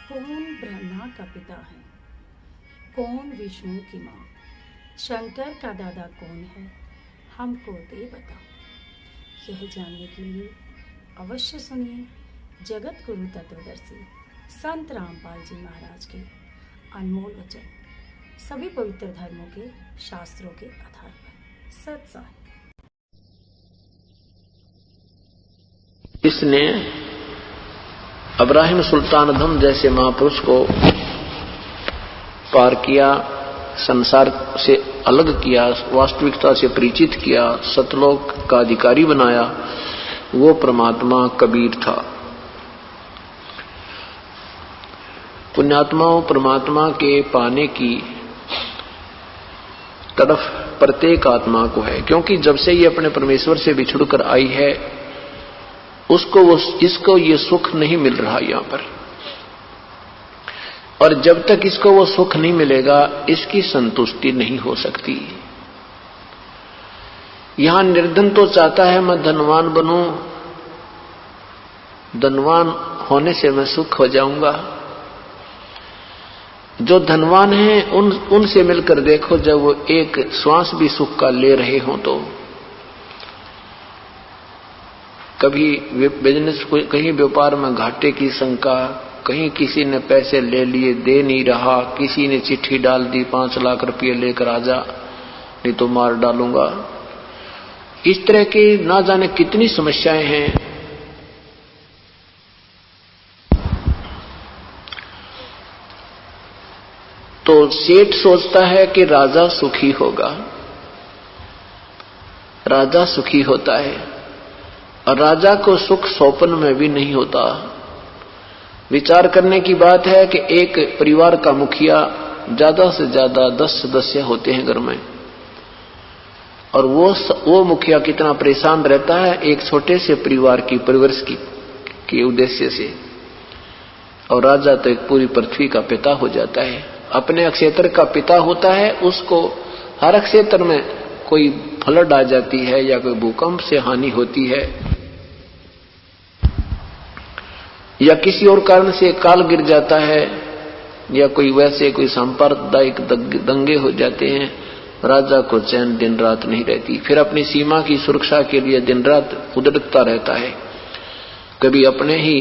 कौन ब्रह्मा का पिता है, कौन विष्णु की माँ, शंकर का दादा कौन है, हमको दे बता। यह जानने के लिए अवश्य सुनिए जगत गुरु तत्वदर्शी संत रामपाल जी महाराज के अनमोल वचन, सभी पवित्र धर्मों के शास्त्रों के आधार पर सत्साहिब। इसने इब्राहिम सुल्तान अदम जैसे महापुरुष को पार किया, संसार से अलग किया, वास्तविकता से परिचित किया, सतलोक का अधिकारी बनाया, वो परमात्मा कबीर था। पुण्यात्माओं, परमात्मा के पाने की तड़फ प्रत्येक आत्मा को है, क्योंकि जब से ये अपने परमेश्वर से बिछुड़कर आई है इसको ये सुख नहीं मिल रहा यहां पर, और जब तक इसको वो सुख नहीं मिलेगा इसकी संतुष्टि नहीं हो सकती। यहां निर्धन तो चाहता है मैं धनवान बनूं, धनवान होने से मैं सुख हो जाऊंगा। जो धनवान हैं उनसे मिलकर देखो, जब वो एक श्वास भी सुख का ले रहे हो तो कभी बिजनेस कहीं व्यापार में घाटे की शंका, कहीं किसी ने पैसे ले लिए दे नहीं रहा, किसी ने चिट्ठी डाल दी 5 लाख रुपये लेकर आजा नहीं तो मार डालूंगा। इस तरह की ना जाने कितनी समस्याएं हैं। तो सेठ सोचता है कि राजा सुखी होगा, राजा सुखी होता है, और राजा को सुख स्वप्न में भी नहीं होता। विचार करने की बात है कि एक परिवार का मुखिया ज्यादा से ज्यादा 10 सदस्य होते हैं घर में, और वो मुखिया कितना परेशान रहता है एक छोटे से परिवार की परवरिश की उद्देश्य से। और राजा तो एक पूरी पृथ्वी का पिता हो जाता है, अपने क्षेत्र का पिता होता है। उसको हर क्षेत्र में कोई फ्लड आ जाती है या कोई भूकंप से हानि होती है या किसी और कारण से काल गिर जाता है या कोई वैसे कोई सांप्रदायिक दंगे हो जाते हैं, राजा को चैन दिन रात नहीं रहती। फिर अपनी सीमा की सुरक्षा के लिए दिन रात उद्रकता रहता है। कभी अपने ही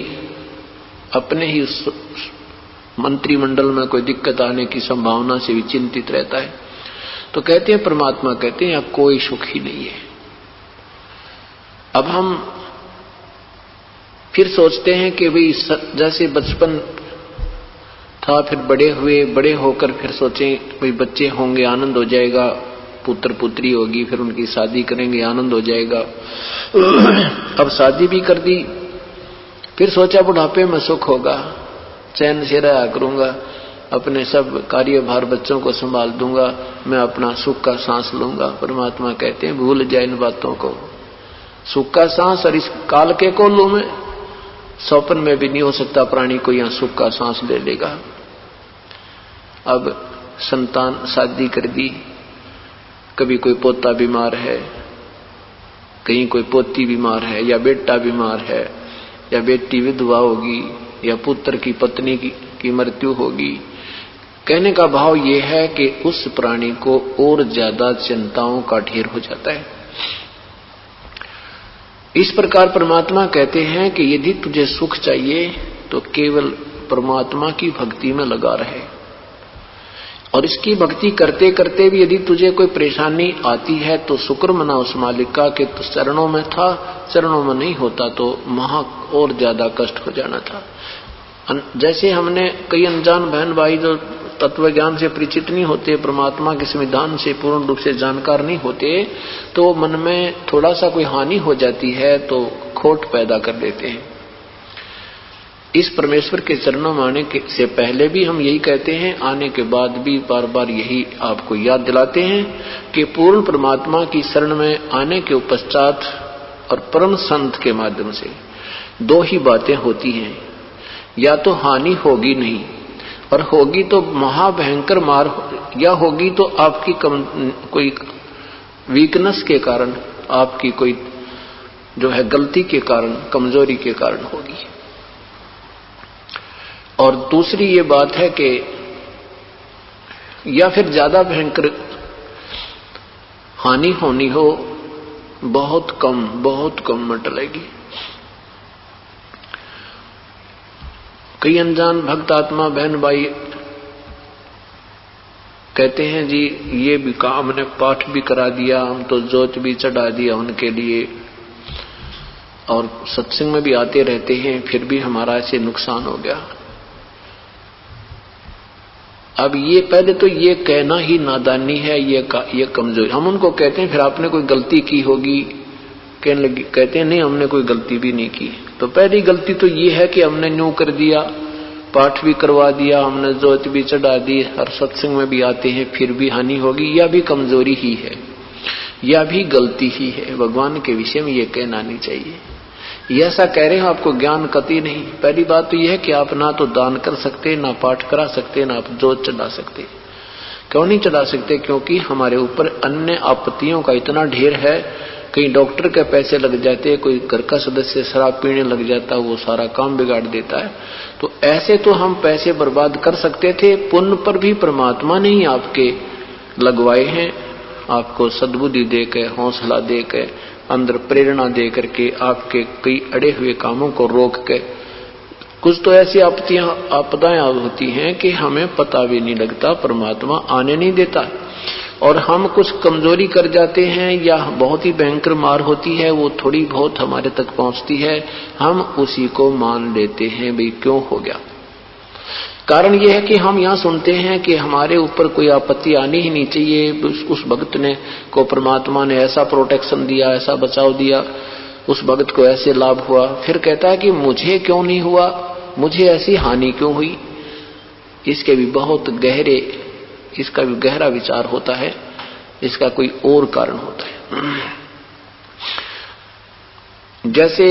मंत्रिमंडल में कोई दिक्कत आने की संभावना से भी चिंतित रहता है। तो कहते हैं परमात्मा कहते हैं यहाँ कोई सुख ही नहीं है। अब हम फिर सोचते हैं कि भाई जैसे बचपन था, फिर बड़े होकर फिर सोचें भाई बच्चे होंगे आनंद हो जाएगा, पुत्र पुत्री होगी फिर उनकी शादी करेंगे आनंद हो जाएगा। अब शादी भी कर दी, फिर सोचा बुढ़ापे में सुख होगा, चैन से रहा करूंगा, अपने सब कार्यभार बच्चों को संभाल दूंगा, मैं अपना सुख का सांस लूंगा। परमात्मा कहते हैं भूल जाए इन बातों को। सुख का सांस और इस काल के कोल्लू में स्वप्न में भी नहीं हो सकता प्राणी को यहां सुख का सांस ले लेगा। अब संतान शादी कर दी, कभी कोई पोता बीमार है, कहीं कोई पोती बीमार है, या बेटा बीमार है, या बेटी विधवा होगी, या पुत्र की पत्नी की मृत्यु होगी। कहने का भाव यह है कि उस प्राणी को और ज्यादा चिंताओं का ढेर हो जाता है। इस प्रकार परमात्मा कहते हैं कि यदि तुझे सुख चाहिए तो केवल परमात्मा की भक्ति में लगा रहे, और इसकी भक्ति करते करते भी यदि तुझे कोई परेशानी आती है तो शुक्र मना उस मालिक का कि तो चरणों में था, चरणों में नहीं होता तो महा और ज्यादा कष्ट हो जाना था। जैसे हमने कई अनजान बहन भाई जो तत्व ज्ञान से परिचित नहीं होते, परमात्मा के संविधान से पूर्ण रूप से जानकार नहीं होते, तो मन में थोड़ा सा कोई हानि हो जाती है तो खोट पैदा कर देते हैं। इस परमेश्वर के चरणों में आने से पहले भी हम यही कहते हैं, आने के बाद भी बार बार यही आपको याद दिलाते हैं कि पूर्ण परमात्मा की शरण में आने के पश्चात और परम संत के माध्यम से 2 ही बातें होती हैं, या तो हानि होगी नहीं, और होगी तो महाभयंकर मार, या होगी तो आपकी कोई वीकनेस के कारण, आपकी कोई जो है गलती के कारण, कमजोरी के कारण होगी। और दूसरी ये बात है कि या फिर ज्यादा भयंकर हानि होनी हो, बहुत कम में टलेगी। कई अनजान भक्त आत्मा बहन भाई कहते हैं जी ये भी काम, हमने पाठ भी करा दिया, हम तो जोत भी चढ़ा दिया उनके लिए, और सत्संग में भी आते रहते हैं, फिर भी हमारा ऐसे नुकसान हो गया। अब ये पहले तो ये कहना ही नादानी है, ये कमजोरी। हम उनको कहते हैं फिर आपने कोई गलती की होगी, कहते हैं नहीं हमने कोई गलती भी नहीं की। तो पहली गलती तो ये है कि हमने न्यू कर दिया, पाठ भी करवा दिया, हमने जोत भी चढ़ा दी, हर सत्संग में भी आते हैं, फिर भी हानि होगी, यह भी कमजोरी ही है, यह भी गलती ही है। भगवान के विषय में ये कहना नहीं चाहिए। ये ऐसा कह रहे हो आपको ज्ञान कति नहीं। पहली बात तो यह है कि आप ना तो दान कर सकते, ना पाठ करा सकते, ना आप जोत चढ़ा सकते। क्यों नहीं चढ़ा सकते? क्योंकि हमारे ऊपर अन्य आपत्तियों का इतना ढेर है। कहीं डॉक्टर के पैसे लग जाते, कोई घर का सदस्य शराब पीने लग जाता, वो सारा काम बिगाड़ देता है। तो ऐसे तो हम पैसे बर्बाद कर सकते थे, पुण्य पर भी परमात्मा ने ही आपके लगवाए हैं, आपको सद्बुद्धि देकर, हौसला देकर, अंदर प्रेरणा दे करके, आपके कई अड़े हुए कामों को रोक के। कुछ तो ऐसी आपदाएं होती हैं कि हमें पता भी नहीं लगता, परमात्मा आने नहीं देता, और हम कुछ कमजोरी कर जाते हैं या बहुत ही भयंकर मार होती है, वो थोड़ी बहुत हमारे तक पहुंचती है, हम उसी को मान लेते हैं भाई क्यों हो गया। कारण यह है कि हम यहाँ सुनते हैं कि हमारे ऊपर कोई आपत्ति आनी ही नहीं चाहिए, उस भक्त ने को परमात्मा ने ऐसा प्रोटेक्शन दिया, ऐसा बचाव दिया, उस भक्त को ऐसे लाभ हुआ। फिर कहता है कि मुझे क्यों नहीं हुआ, मुझे ऐसी हानि क्यों हुई। इसके भी बहुत गहरे, इसका भी गहरा विचार होता है, इसका कोई और कारण होता है। जैसे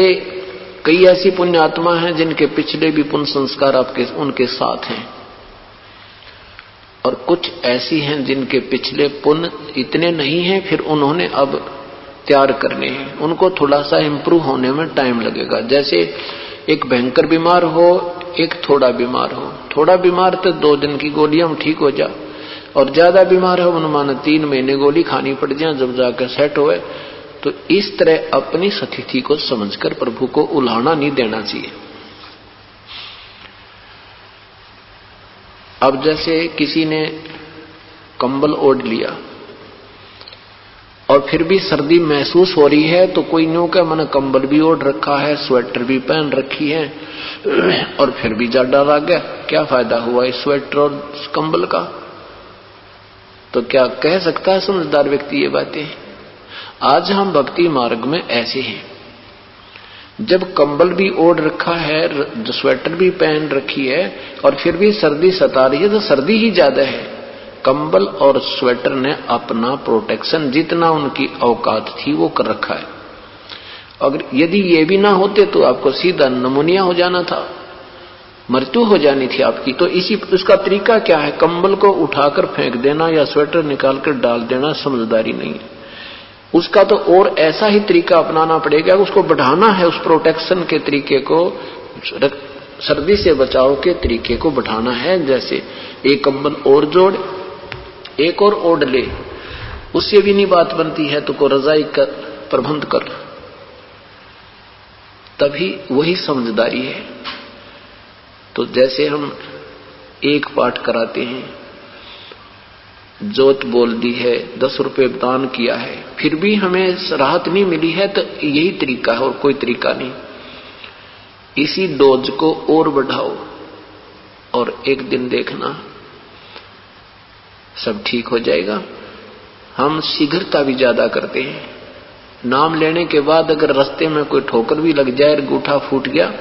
कई ऐसी पुण्य आत्मा हैं जिनके पिछले भी पुण्य संस्कार आपके उनके साथ हैं, और कुछ ऐसी हैं जिनके पिछले पुण्य इतने नहीं हैं, फिर उन्होंने अब तैयार करने हैं, उनको थोड़ा सा इंप्रूव होने में टाइम लगेगा। जैसे एक भयंकर बीमार हो, एक थोड़ा बीमार हो। थोड़ा बीमार तो 2 दिन की गोलियां में ठीक हो जा, और ज्यादा बीमार हो मानो 3 महीने गोली खानी पड़ जाए जब जाकर सेट होए। तो इस तरह अपनी स्थिति को समझकर प्रभु को उल्हाना नहीं देना चाहिए। अब जैसे किसी ने कंबल ओढ़ लिया और फिर भी सर्दी महसूस हो रही है, तो कोई न्यू का मैंने कंबल भी ओढ़ रखा है, स्वेटर भी पहन रखी है, और फिर भी जा डर आ गया, क्या फायदा हुआ इस स्वेटर और कंबल का। तो क्या कह सकता है समझदार व्यक्ति ये बातें? आज हम भक्ति मार्ग में ऐसे हैं, जब कंबल भी ओढ़ रखा है, स्वेटर भी पहन रखी है, और फिर भी सर्दी सता रही है, तो सर्दी ही ज्यादा है। कंबल और स्वेटर ने अपना प्रोटेक्शन जितना उनकी औकात थी वो कर रखा है। अगर यदि ये भी ना होते तो आपको सीधा निमोनिया हो जाना था, मृत्यु हो जानी थी आपकी। तो इसी उसका तरीका क्या है? कंबल को उठाकर फेंक देना या स्वेटर निकालकर डाल देना समझदारी नहीं है। उसका तो और ऐसा ही तरीका अपनाना पड़ेगा, उसको बढ़ाना है, उस प्रोटेक्शन के तरीके को, सर्दी से बचाव के तरीके को बढ़ाना है। जैसे एक कंबल और जोड़, एक और ओढ़ ले, उससे भी नहीं बात बनती है तो को रजाई कर प्रबंध कर, तभी वही समझदारी है। तो जैसे हम एक पाठ कराते हैं, जोत बोल दी है, 10 रुपए दान किया है, फिर भी हमें राहत नहीं मिली है, तो यही तरीका है और कोई तरीका नहीं। इसी डोज को और बढ़ाओ और एक दिन देखना सब ठीक हो जाएगा। हम शीघ्रता भी ज्यादा करते हैं। नाम लेने के बाद अगर रास्ते में कोई ठोकर भी लग जाए, अंगूठा फूट गया,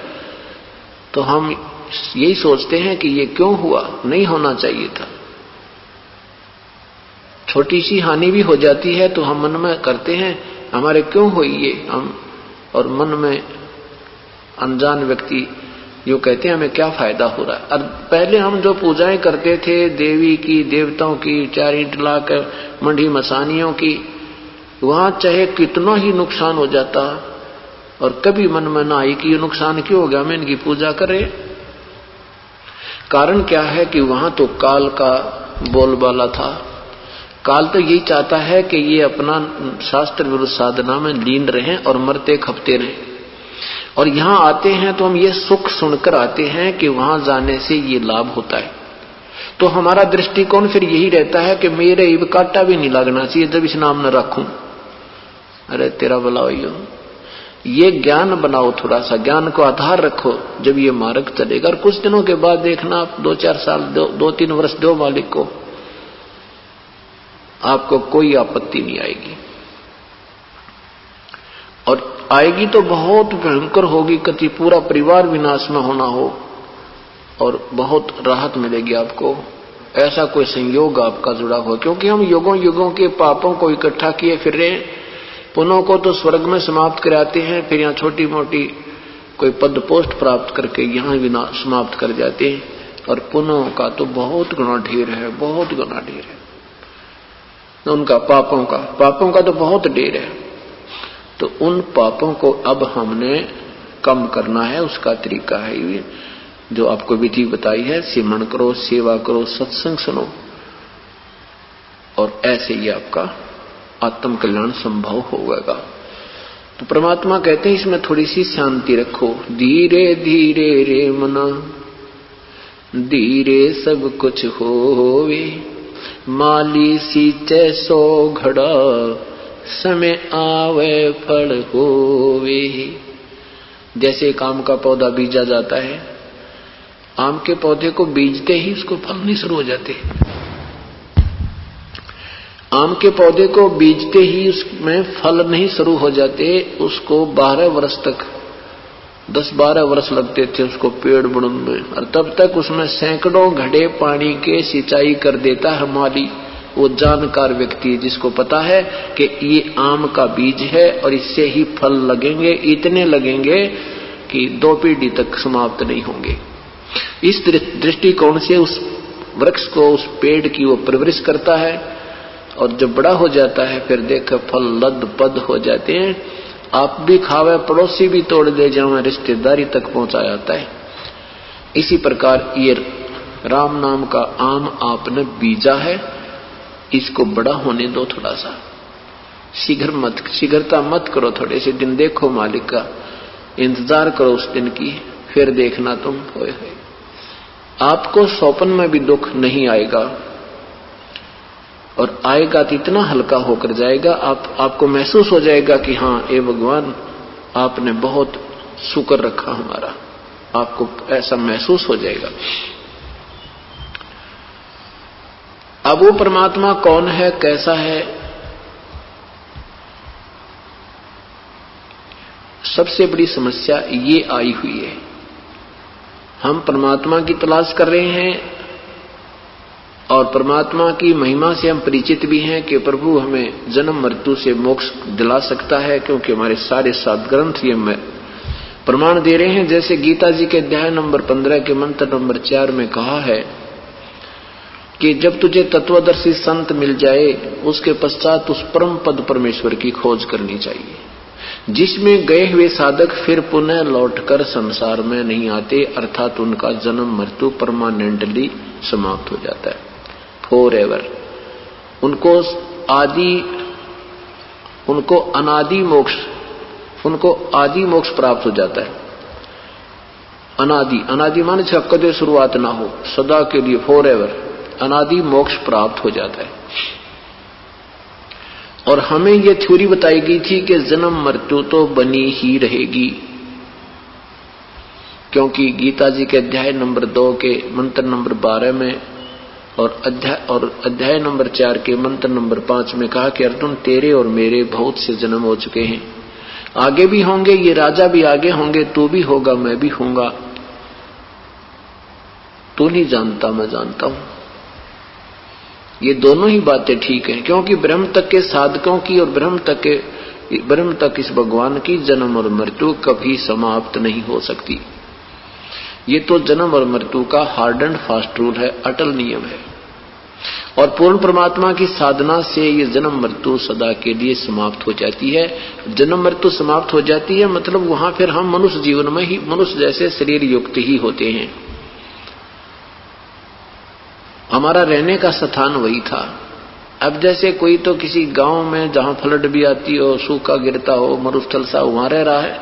तो हम यही सोचते हैं कि ये क्यों हुआ, नहीं होना चाहिए था। छोटी सी हानि भी हो जाती है तो हम मन में करते हैं हमारे क्यों हुई ये, हम और मन में अनजान व्यक्ति जो कहते हैं हमें क्या फायदा हो रहा है। और पहले हम जो पूजाएं करते थे देवी की, देवताओं की, 4 ईंट लाकर मंडी मसानियों की, वहां चाहे कितना ही नुकसान हो जाता और कभी मन में ना आई कि ये नुकसान क्यों हो गया, मैं इनकी पूजा करे। कारण क्या है कि वहां तो काल का बोलबाला था। काल तो यही चाहता है कि ये अपना शास्त्र विरुद्ध साधना में लीन रहें और मरते खपते रहें, और यहां आते हैं तो हम ये सुख सुनकर आते हैं कि वहां जाने से ये लाभ होता है। तो हमारा दृष्टिकोण फिर यही रहता है कि मेरे इब कांटा भी नहीं लगना चाहिए जब इस नाम न रखूं। अरे तेरा भला हो, ये ज्ञान बनाओ, थोड़ा सा ज्ञान को आधार रखो, जब ये मार्ग चलेगा। और कुछ दिनों के बाद देखना, आप 2-4 साल 2-3 वर्ष दो मालिक को, आपको कोई आपत्ति नहीं आएगी। और आएगी तो बहुत भयंकर होगी, कति पूरा परिवार विनाश में होना हो, और बहुत राहत मिलेगी आपको। ऐसा कोई संयोग आपका जुड़ा हो, क्योंकि हम युगों युगों के पापों को इकट्ठा किए फिर रहे हैं। पुण्यों को तो स्वर्ग में समाप्त कराते हैं, फिर यहाँ छोटी मोटी कोई पद पोस्ट प्राप्त करके यहाँ विनाश समाप्त कर जाते हैं। और पुण्यों का तो बहुत गुना ढेर है, बहुत गुना ढेर है उनका, पापों का तो बहुत ढेर है। तो उन पापों को अब हमने कम करना है, उसका तरीका है ये जो आपको विधि बताई है। सिमरण करो, सेवा करो, सत्संग सुनो, और ऐसे ही आपका आत्म कल्याण संभव होगा। तो परमात्मा कहते हैं इसमें थोड़ी सी शांति रखो। धीरे धीरे रे मना, धीरे सब कुछ होवे, माली सींचे सो घड़ा, समय आवे फल होवे। जैसे एक आम का पौधा बीजा जाता है, आम के पौधे को बीजते ही उसको फल नहीं शुरू हो जाते। आम के पौधे को बीजते ही उसमें फल नहीं शुरू हो जाते, उसको 12 वर्ष तक, 10-12 वर्ष लगते थे उसको पेड़ बढ़ने में, और तब तक उसमें सैकड़ों घड़े पानी के सिंचाई कर देता है माली। वो जानकार व्यक्ति जिसको पता है कि ये आम का बीज है और इससे ही फल लगेंगे, इतने लगेंगे कि 2 पीढ़ी तक समाप्त नहीं होंगे। इस दृष्टिकोण से उस वृक्ष को, उस पेड़ की वो परवरिश करता है, और जब बड़ा हो जाता है फिर देख फल लद पद हो जाते हैं। आप भी खावे, पड़ोसी भी तोड़ दे जावे, रिश्तेदारी तक पहुंचा जाता है। इसी प्रकार ये राम नाम का आम आपने बीजा है, इसको बड़ा होने दो थोड़ा सा, शीघ्रता मत करो। थोड़े से दिन देखो, मालिक का इंतजार करो उस दिन की, फिर देखना तुम होए। आपको स्वप्न में भी दुख नहीं आएगा, और आएगा तो इतना हल्का होकर जाएगा, आपको महसूस हो जाएगा कि हाँ ए भगवान, आपने बहुत शुक्र रखा हमारा, आपको ऐसा महसूस हो जाएगा। अब वो परमात्मा कौन है, कैसा है, सबसे बड़ी समस्या ये आई हुई है। हम परमात्मा की तलाश कर रहे हैं, और परमात्मा की महिमा से हम परिचित भी हैं कि प्रभु हमें जन्म मृत्यु से मोक्ष दिला सकता है, क्योंकि हमारे सारे 7 ग्रंथ ये प्रमाण दे रहे हैं। जैसे गीता जी के अध्याय नंबर 15 के मंत्र नंबर 4 में कहा है कि जब तुझे तत्वदर्शी संत मिल जाए, उसके पश्चात उस परम पद परमेश्वर की खोज करनी चाहिए, जिसमें गए हुए साधक फिर पुनः लौटकर संसार में नहीं आते, अर्थात उनका जन्म मृत्यु परमानेंटली समाप्त हो जाता है, फॉर एवर। उनको आदि मोक्ष प्राप्त हो जाता है। अनादि माने कभी शुरुआत ना हो, सदा के लिए, फॉर एवर अनादि मोक्ष प्राप्त हो जाता है। और हमें यह थ्योरी बताई गई थी कि जन्म मृत्यु तो बनी ही रहेगी, क्योंकि गीता जी के अध्याय नंबर 2 के मंत्र नंबर 12 में और अध्याय नंबर 4 के मंत्र नंबर 5 में कहा कि अर्जुन, तेरे और मेरे बहुत से जन्म हो चुके हैं, आगे भी होंगे, ये राजा भी आगे होंगे, तू भी होगा, मैं भी होऊंगा, तू नहीं जानता, मैं जानता हूं। ये दोनों ही बातें ठीक हैं, क्योंकि ब्रह्म तक के साधकों की और ब्रह्म तक इस भगवान की जन्म और मृत्यु कभी समाप्त नहीं हो सकती। ये तो जन्म और मृत्यु का हार्ड एंड फास्ट रूल है, अटल नियम है। और पूर्ण परमात्मा की साधना से ये जन्म मृत्यु सदा के लिए समाप्त हो जाती है। जन्म मृत्यु समाप्त हो जाती है मतलब वहां फिर हम मनुष्य जीवन में ही मनुष्य जैसे शरीर युक्त ही होते हैं। हमारा रहने का स्थान वही था। अब जैसे कोई तो किसी गांव में जहां फ्लड भी आती हो, सूखा गिरता हो, मरुस्थल सा, वहां रह रहा है,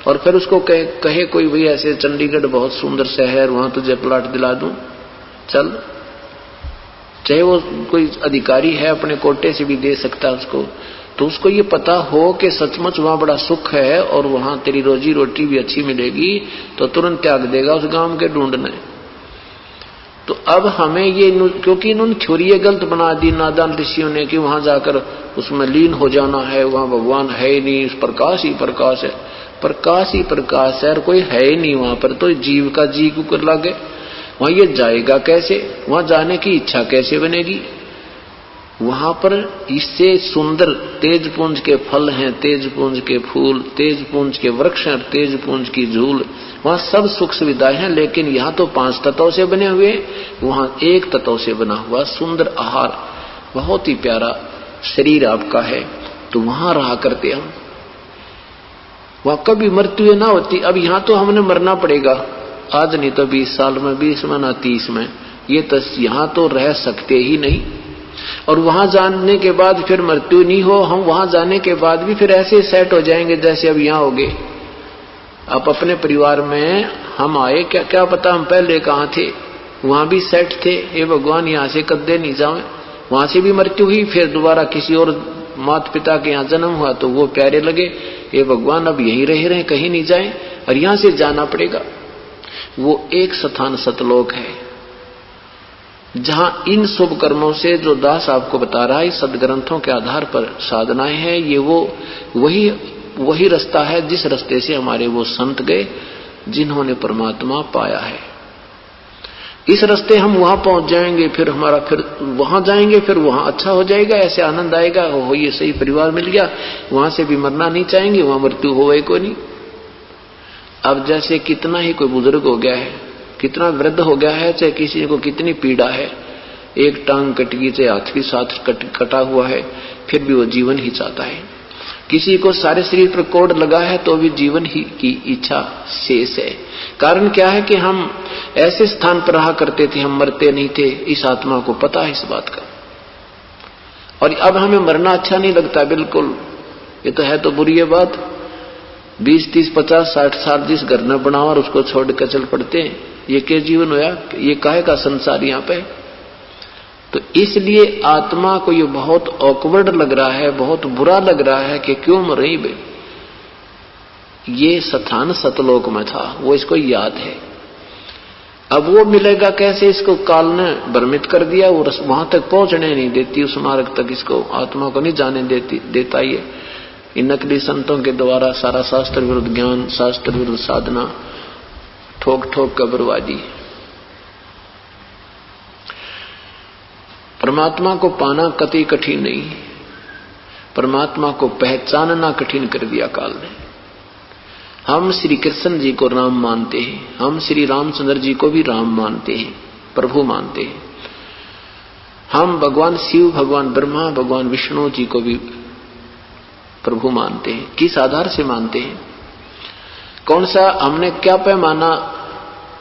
और फिर उसको कहे कोई भाई ऐसे चंडीगढ़ बहुत सुंदर शहर, वहां तुझे प्लाट दिला दूं, चल। चाहे वो कोई अधिकारी है, अपने कोटे से भी दे सकता है उसको, तो उसको ये पता हो कि सचमुच वहां बड़ा सुख है और वहां तेरी रोजी रोटी भी अच्छी मिलेगी, तो तुरंत त्याग देगा उस गांव के ढूंढने। तो अब हमें ये, क्योंकि इन्होंने थ्योरी गलत बना दी नादान ऋषियों ने कि वहां जाकर उसमें लीन हो जाना है, वहां भगवान है ही नहीं, प्रकाश ही प्रकाश है। प्रकाश ही प्रकाश है और कोई है ही नहीं वहां पर, तो जीव का जी कुकर लगे, वहां ये जाएगा कैसे? वहां जाने की इच्छा कैसे बनेगी? वहां पर इससे सुंदर तेजपुंज के फल हैं, तेजपुंज के फूल, तेजपुंज के वृक्ष और तेजपुंज की झूल, वहां सब सुख सुविधाएं हैं। लेकिन यहाँ तो 5 तत्वों से बने हुए, वहां 1 तत्व से बना हुआ सुंदर आहार, बहुत ही प्यारा शरीर आपका है, तो वहां रहा करते हम, वहां कभी मृत्यु ना होती। अब यहाँ तो हमने मरना पड़ेगा, आज नहीं तो 20 साल में, 20 में ना 30 में, ये तो यहाँ तो रह सकते ही नहीं। और वहां जाने के बाद फिर मृत्यु नहीं हो, हम वहां जाने के बाद भी फिर ऐसे सेट हो जाएंगे जैसे अब यहाँ हो गए। आप अपने परिवार में हम आए, क्या पता हम पहले कहाँ थे, वहां भी सेट थे, हे भगवान यहाँ से कदे नहीं जाए, वहां से भी मृत्यु हुई, फिर दोबारा किसी और माता पिता के यहाँ जन्म हुआ तो वो प्यारे लगे, हे भगवान अब यहीं रह रहे, कहीं नहीं जाए, और यहां से जाना पड़ेगा। वो एक स्थान सतलोक है जहां इन शुभ कर्मों से जो दास आपको बता रहा है, सदग्रंथों के आधार पर साधनाएं हैं, ये वही रास्ता है जिस रास्ते से हमारे वो संत गए जिन्होंने परमात्मा पाया है। इस रास्ते हम वहां पहुंच जाएंगे, फिर वहां जाएंगे, फिर वहां अच्छा हो जाएगा, ऐसे आनंद आएगा, हो ये सही परिवार मिल गया, वहां से भी मरना नहीं चाहेंगे, वहां मृत्यु हो गई कोई नहीं। अब जैसे कितना ही कोई बुजुर्ग हो गया है, कितना वृद्ध हो गया है, चाहे किसी को कितनी पीड़ा है, एक टांग कट गई, चाहे हाथ भी साथ कटा हुआ है, फिर भी वो जीवन ही चाहता है। किसी को सारे शरीर पर कोड लगा है तो भी जीवन ही की इच्छा शेष है। कारण क्या है कि हम ऐसे स्थान पर रहा करते थे, हम मरते नहीं थे, इस आत्मा को पता है इस बात का। और अब हमें मरना अच्छा नहीं लगता बिल्कुल, ये तो है तो बुरी है बात। 20, 30, 50, 60 साल जिस घर न बनाओ और उसको छोड़ कर चल पड़ते हैं, ये क्या जीवन होया, ये काहे का संसार यहाँ पे। तो इसलिए आत्मा को ये बहुत ऑकवर्ड लग रहा है, बहुत बुरा लग रहा है कि क्यों मर रही बे। ये स्थान सतलोक में था, वो इसको याद है। अब वो मिलेगा कैसे, इसको काल ने भ्रमित कर दिया, वो वहां तक पहुंचने नहीं देती, उस मार्ग तक इसको आत्मा को नहीं जाने देता। ये इन नकली संतों के द्वारा सारा शास्त्र विरुद्ध ज्ञान, शास्त्र विरुद्ध साधना, ठोक ठोक कर बर्बादी। परमात्मा को पाना कतई कठिन नहीं, परमात्मा को पहचानना कठिन कर दिया काल ने। हम श्री कृष्ण जी को राम मानते हैं, हम श्री रामचंद्र जी को भी राम मानते हैं, प्रभु मानते हैं। हम भगवान शिव, भगवान ब्रह्मा, भगवान विष्णु जी को भी प्रभु मानते हैं। किस आधार से मानते हैं, कौन सा हमने क्या पैमाना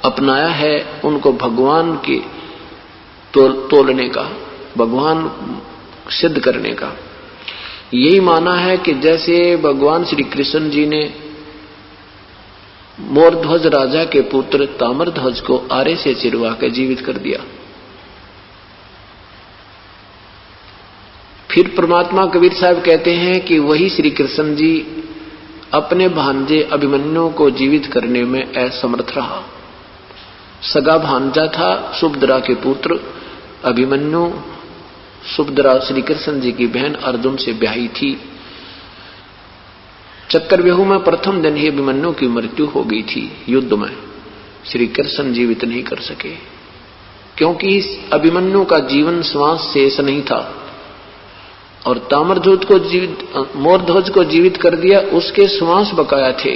अपनाया है उनको भगवान के तोलने का, भगवान सिद्ध करने का। यही माना है कि जैसे भगवान श्री कृष्ण जी ने मोरध्वज राजा के पुत्र ताम्रध्वज को आरे से चिरवा कर जीवित कर दिया। फिर परमात्मा कबीर साहब कहते हैं कि वही श्री कृष्ण जी अपने भांजे अभिमन्यु को जीवित करने में असमर्थ रहा। सगा भांजा था सुभद्रा के पुत्र अभिमन्यु, सुभद्रा श्री कृष्ण जी की बहन अर्जुन से ब्याही थी। चक्रव्यूह में प्रथम दिन ही अभिमन्यु की मृत्यु हो गई थी युद्ध में, श्री कृष्ण जीवित नहीं कर सके, क्योंकि इस अभिमन्यु का जीवन श्वास शेष नहीं था। और ताम्रध्वज को मोरध्वज को जीवित कर दिया, उसके श्वास बकाया थे,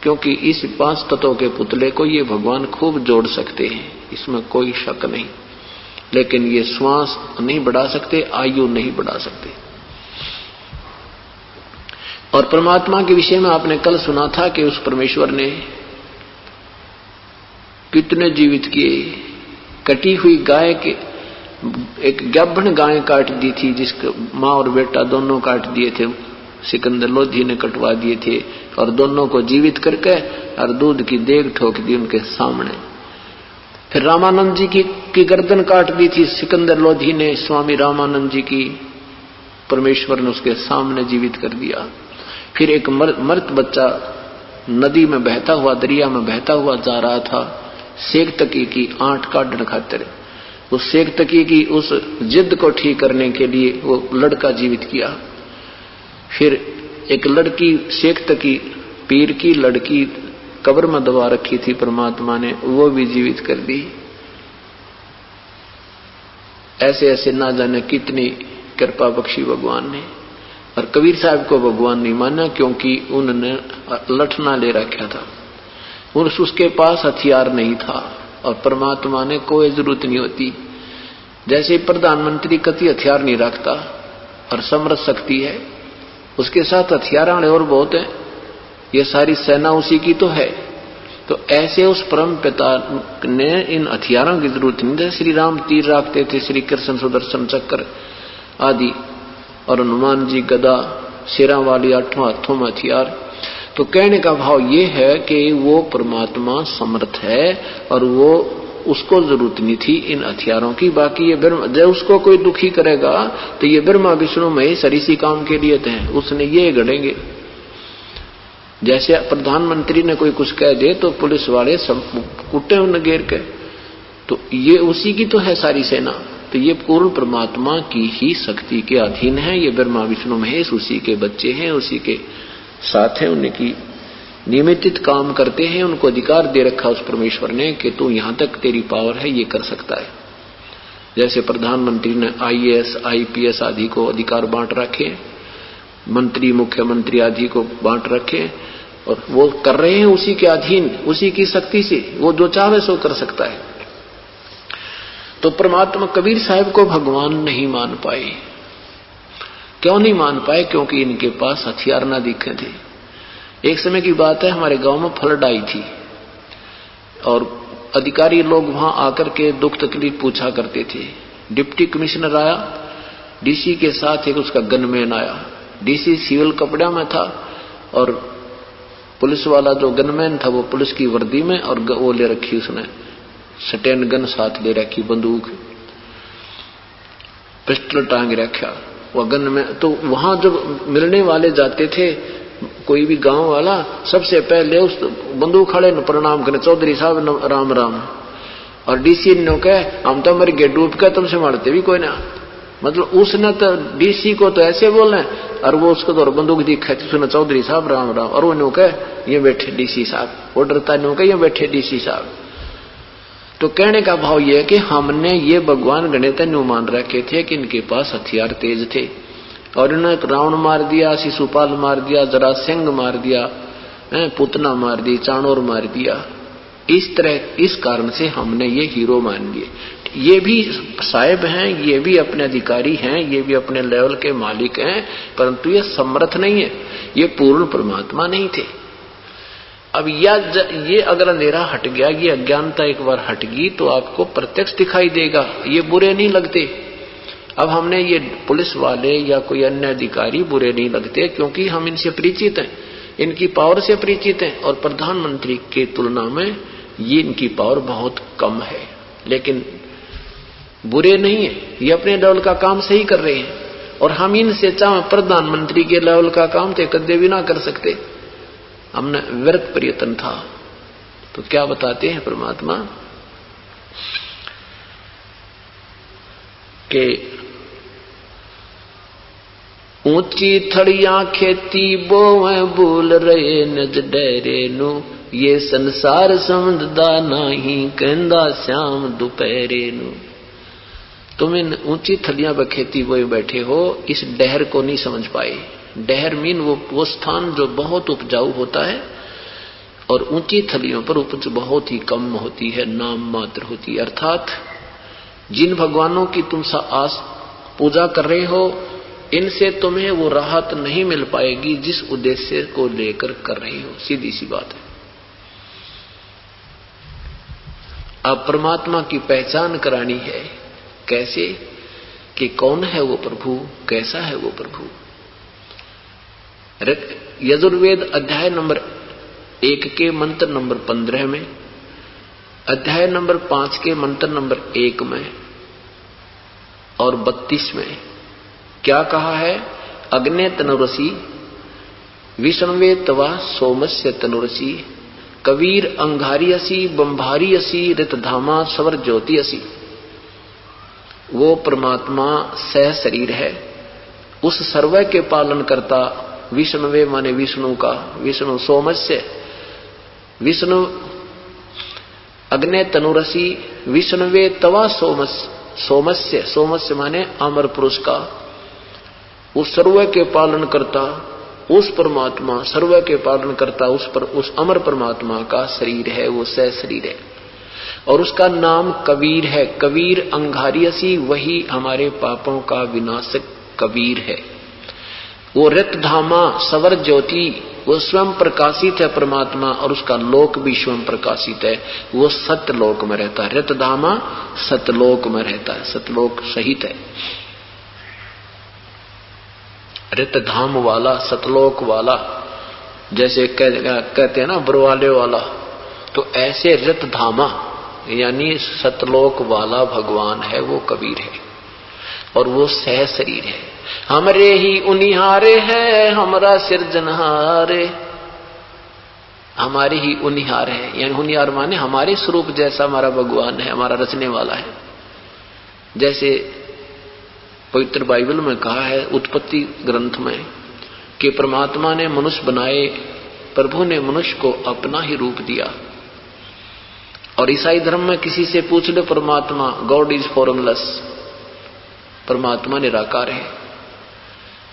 क्योंकि इस 5 तत्वों के पुतले को ये भगवान खूब जोड़ सकते हैं, इसमें कोई शक नहीं। लेकिन ये श्वास नहीं बढ़ा सकते, आयु नहीं बढ़ा सकते। और परमात्मा के विषय में आपने कल सुना था कि उस परमेश्वर ने कितने जीवित किए, कटी हुई गाय के एक गब्बन गाय काट दी थी, जिसके माँ और बेटा दोनों काट दिए थे, सिकंदर लोधी ने कटवा दिए थे, और दोनों को जीवित करके और दूध की देग ठोक दी उनके सामने। फिर रामानंद जी की गर्दन काट दी थी सिकंदर लोधी ने, स्वामी रामानंद जी की परमेश्वर ने उसके सामने जीवित कर दिया। फिर एक मृत बच्चा नदी में बहता हुआ, दरिया में बहता हुआ जा रहा था, शेख तकी की आंट काटने खातिर। उस शेख तकी की उस जिद को ठीक करने के लिए वो लड़का जीवित किया। फिर एक लड़की, शेख तकी पीर की लड़की कब्र में दबा रखी थी परमात्मा ने, वो भी जीवित कर दी। ऐसे ऐसे ना जाने कितनी कृपा बख्शी भगवान ने। और कबीर साहब को भगवान नहीं माना क्योंकि उन्होंने लठना ले रखा था, उसके पास हथियार नहीं था, और परमात्मा ने कोई जरूरत नहीं होती। जैसे प्रधानमंत्री कति हथियार नहीं रखता और समर्थ शक्ति है, उसके साथ हथियार और बहुत है, ये सारी सेना उसी की तो है। तो ऐसे उस परम पिता ने इन हथियारों की जरूरत नहीं। जैसे श्री राम तीर रखते थे, श्री कृष्ण सुदर्शन चक्र आदि, और हनुमान जी गदा, शेरा वाली 8 हाथों में हथियार। तो कहने का भाव ये है कि वो परमात्मा समर्थ है और वो उसको जरूरत नहीं थी इन हथियारों की। बाकी ये ब्रह्म, जब उसको कोई दुखी करेगा तो ये ब्रह्मा विष्णु महेश इसी काम के लिए थे, उसने ये गढ़ेंगे। जैसे प्रधानमंत्री ने कोई कुछ कह दे तो पुलिस वाले सब कुटे उन घेर के, तो ये उसी की तो है सारी सेना। तो ये पूर्ण परमात्मा की ही शक्ति के अधीन है। ये ब्रह्मा विष्णु महेश उसी के बच्चे हैं, उसी के साथ हैं, उनकी नियमित काम करते हैं। उनको अधिकार दे रखा उस परमेश्वर ने कि तू यहां तक तेरी पावर है, ये कर सकता है। जैसे प्रधानमंत्री ने IAS IPS आदि को अधिकार बांट रखे, मंत्री मुख्यमंत्री आदि को बांट रखे, और वो कर रहे हैं उसी के अधीन, उसी की शक्ति से। वो जो चाहे सो कर सकता है। तो परमात्मा कबीर साहब को भगवान नहीं मान पाए। क्यों नहीं मान पाए? क्योंकि इनके पास हथियार ना दिखे थे। एक समय की बात है, हमारे गांव में फ्लड आई थी और अधिकारी लोग वहां आकर के दुख तकलीफ पूछा करते थे। डिप्टी कमिश्नर आया, DC के साथ एक उसका गनमैन आया। DC सिविल कपड़ा में था और पुलिस वाला जो गनमैन था वो पुलिस की वर्दी में, और वो ले रखी उसने स्टैंड गन साथ ले रखी, बंदूक पिस्टल टांग रखा वो गन में। तो वहां जब मिलने वाले जाते थे कोई भी गांव वाला, सबसे पहले उस बंदूक खड़े न प्रणाम करे, चौधरी साहब राम राम। और DC ने कहे हम तो मर गए डूब के, तुमसे मारते भी कोई ना। मतलब उसने तो DC को तो ऐसे बोले, और वो उसको तो बंदूक दिखाई थी, उसने चौधरी साहब राम राम। और वो कहे ये बैठे DC साहब, वो डरता नहीं कहे ये बैठे DC साहब। तो कहने का भाव ये है कि हमने ये भगवान गणित न्यू मान रखे थे कि इनके पास हथियार तेज थे, और इन्होंने रावण मार दिया, शिशुपाल मार दिया, जरासंध मार दिया, पुतना मार दी, चाणोर मार दिया। इस तरह इस कारण से हमने ये हीरो मान लिए। ये भी साहेब हैं, ये भी अपने अधिकारी हैं, ये भी अपने लेवल के मालिक हैं, परंतु ये समर्थ नहीं है, ये पूर्ण परमात्मा नहीं थे। अब ये अगर अंधेरा हट गया, ये अज्ञानता एक बार हट गई तो आपको प्रत्यक्ष दिखाई देगा, ये बुरे नहीं लगते। अब हमने ये पुलिस वाले या कोई अन्य अधिकारी बुरे नहीं लगते, क्योंकि हम इनसे परिचित हैं, इनकी पावर से परिचित हैं। और प्रधानमंत्री की तुलना में ये इनकी पावर बहुत कम है, लेकिन बुरे नहीं है, ये अपने लेवल का काम सही कर रहे हैं। और हम इनसे चाहे प्रधानमंत्री के लेवल का काम तो कदे भी ना कर सकते, हमने व्यर्थ प्रयत्न था। तो क्या बताते हैं परमात्मा के ऊंची थड़ियां खेती बोवे भूल रहे नज डेरे नु, ये संसार समझदा नहीं कहंदा श्याम दोपहरे नु। तुम इन ऊंची थड़ियां पर खेती बोए बैठे हो, इस डहर को नहीं समझ पाए। डहर मीन वो स्थान जो बहुत उपजाऊ होता है, और ऊंची थलियों पर उपज बहुत ही कम होती है, नाम मात्र होती है। अर्थात जिन भगवानों की तुम आस पूजा कर रहे हो, इनसे तुम्हें वो राहत नहीं मिल पाएगी जिस उद्देश्य को लेकर कर रही हो। सीधी सी बात है। अब परमात्मा की पहचान करानी है। कैसे? कि कौन है वो प्रभु, कैसा है वो प्रभु। यजुर्वेद अध्याय नंबर 1 के मंत्र नंबर 15 में, अध्याय नंबर 5 के मंत्र नंबर 1 में और 32 में क्या कहा है? अग्ने तनुरसी विष्णुवे तवा सोमस्य तनुरसी कबीर अंगारियसी बंभारियसी ऋतधामा स्वर ज्योतियसी। वो परमात्मा सह शरीर है, उस सर्वय के पालन करता विष्णुवे माने विष्णु का, विष्णु सोमस्य, विष्णु अग्ने तनुरसी विष्णुवे तवा सोमस्य, सोमस्य माने अमर पुरुष का, उस सर्वय के पालन करता उस परमात्मा, सर्वय के पालन करता उस अमर परमात्मा का शरीर है, वो सह शरीर है। और उसका नाम कबीर है। कबीर अंगारियसी, वही हमारे पापों का विनाशक कबीर है। वो रतधामा सवर ज्योति, वो स्वयं प्रकाशित है परमात्मा, और उसका लोक भी स्वयं प्रकाशित है। वो सतलोक में रहता है। रतधामा सतलोक में रहता है, सतलोक सहित है। रतधाम वाला, सतलोक वाला, जैसे कहते हैं ना बरवाले वाला, तो ऐसे रतधामा यानी सतलोक वाला भगवान है, वो कबीर है। और वो सह शरीर है। हमरे ही उनिहारे है हमारा सिरजनहारे, हमारे ही उनिहार है, यानी उनिहार माने हमारे स्वरूप जैसा हमारा भगवान है, हमारा रचने वाला है। जैसे पवित्र बाइबल में कहा है उत्पत्ति ग्रंथ में कि परमात्मा ने मनुष्य बनाए, प्रभु ने मनुष्य को अपना ही रूप दिया। और ईसाई धर्म में किसी से पूछ लो परमात्मा, गॉड इज फॉर्मलेस, परमात्मा निराकार है।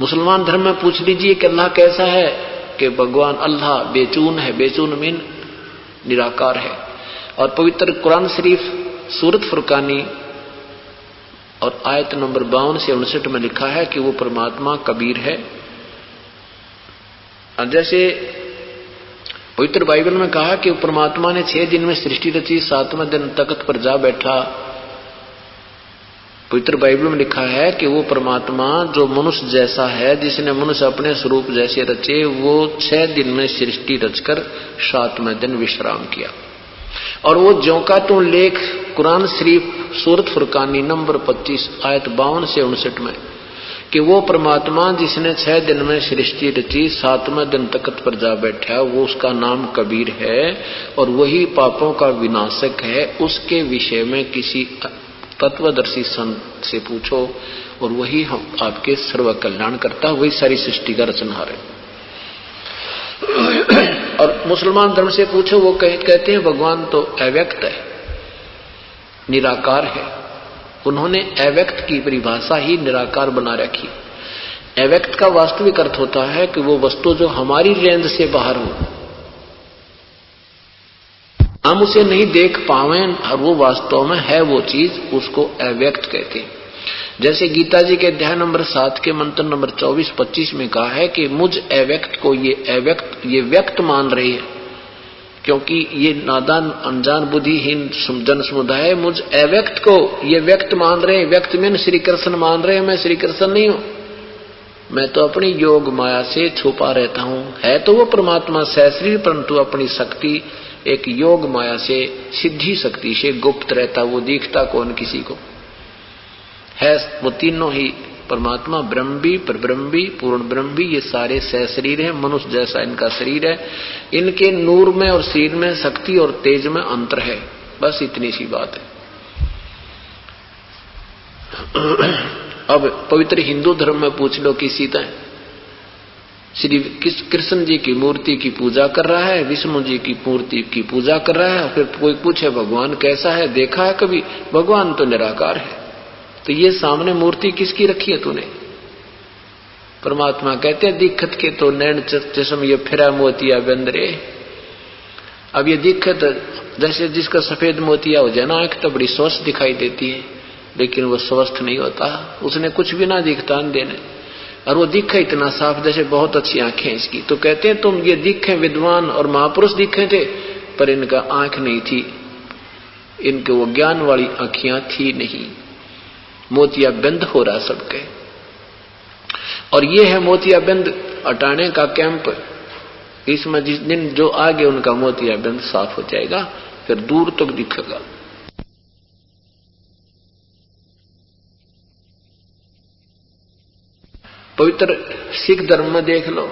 मुसलमान धर्म में पूछ लीजिए कि अल्लाह कैसा है, कि भगवान अल्लाह बेचून है, बेचून मीन निराकार है। और पवित्र कुरान शरीफ सूरत फुरकानी और आयत नंबर 52 से 59 में लिखा है कि वो परमात्मा कबीर है। और जैसे पवित्र बाइबल में कहा कि परमात्मा ने 6 दिन में सृष्टि रची, 7वें दिन तख्त पर जा बैठा। पवित्र बाइबल में लिखा है कि वो परमात्मा जो मनुष्य जैसा है, जिसने मनुष्य अपने स्वरूप जैसे रचे, वो 6 दिन में सृष्टि रचकर 7वें दिन विश्राम किया। और वो ज्यों का त्यों लेख कुरान शरीफ सूरत फुरकानी नंबर 25 आयत 52 से 59 में कि वो परमात्मा जिसने 6 दिन में सृष्टि रची, 7वें दिन तख्त पर जा बैठा, वो उसका नाम कबीर है और वही पापों का विनाशक है। उसके विषय में किसी तत्वदर्शी संत से पूछो और वही हम आपके सर्व कल्याण करता, वही सारी सृष्टि का रचनहार है। और मुसलमान धर्म से पूछो, वो कहते हैं भगवान तो अव्यक्त है, निराकार है। उन्होंने अव्यक्त की परिभाषा ही निराकार बना रखी। अव्यक्त का वास्तविक अर्थ होता है कि वो वस्तु जो हमारी रेंज से बाहर हो, हम उसे नहीं देख पावे और वो वास्तव में है वो चीज, उसको अव्यक्त कहते हैं। जैसे गीता जी के अध्याय नंबर 7 के मंत्र नंबर 24-25 में कहा है कि मुझ अव्यक्त को ये व्यक्त मान रही है, क्योंकि ये नादान अनजान बुद्धिहीन जन समुदाय मुझ अव्यक्त को ये व्यक्त मान रहे हैं। व्यक्त में श्री कृष्ण मान रहे हैं, मैं श्री कृष्ण नहीं हूं, मैं तो अपनी योग माया से छुपा रहता हूं। है तो वो परमात्मा सहशरीर, परंतु अपनी शक्ति एक योग माया से, सिद्धि शक्ति से गुप्त रहता, वो दिखता कौन किसी को है। वो तीनों ही परमात्मा ब्रह्म भी, परब्रह्म भी, पूर्ण ब्रह्म भी, ये सारे सह शरीर हैं। मनुष्य जैसा इनका शरीर है, इनके नूर में और शरीर में शक्ति और तेज में अंतर है, बस इतनी सी बात है। अब पवित्र हिंदू धर्म में पूछ लो किसी तरह, श्री कृष्ण जी की मूर्ति की पूजा कर रहा है, विष्णु जी की मूर्ति की पूजा कर रहा है, फिर कोई पूछे भगवान कैसा है, देखा है कभी? भगवान तो निराकार है। तो ये सामने मूर्ति किसकी रखी है तूने? परमात्मा कहते हैं दिक्कत के तो नैन चश्म ये फिरा मोतिया बंदरे। अब ये दिक्कत जैसे जिसका सफेद मोतिया हो जाए ना, आंख तो बड़ी स्वस्थ दिखाई देती है, लेकिन वो स्वस्थ नहीं होता, उसने कुछ भी ना दिखता अंधे ने, और वो दिखे इतना साफ जैसे बहुत अच्छी आंखें इसकी। तो कहते हैं तुम ये दिखे विद्वान और महापुरुष दिखे थे, पर इनका आंख नहीं थी, इनके वो ज्ञान वाली आंखियां थी नहीं। मोतियाबिंद हो रहा सबके, और ये है मोतियाबिंद हटाने का कैंप। इसमें जिस दिन जो आगे उनका मोतियाबिंद साफ हो जाएगा, फिर दूर तक दिखेगा। पवित्र सिख धर्म में देख लो,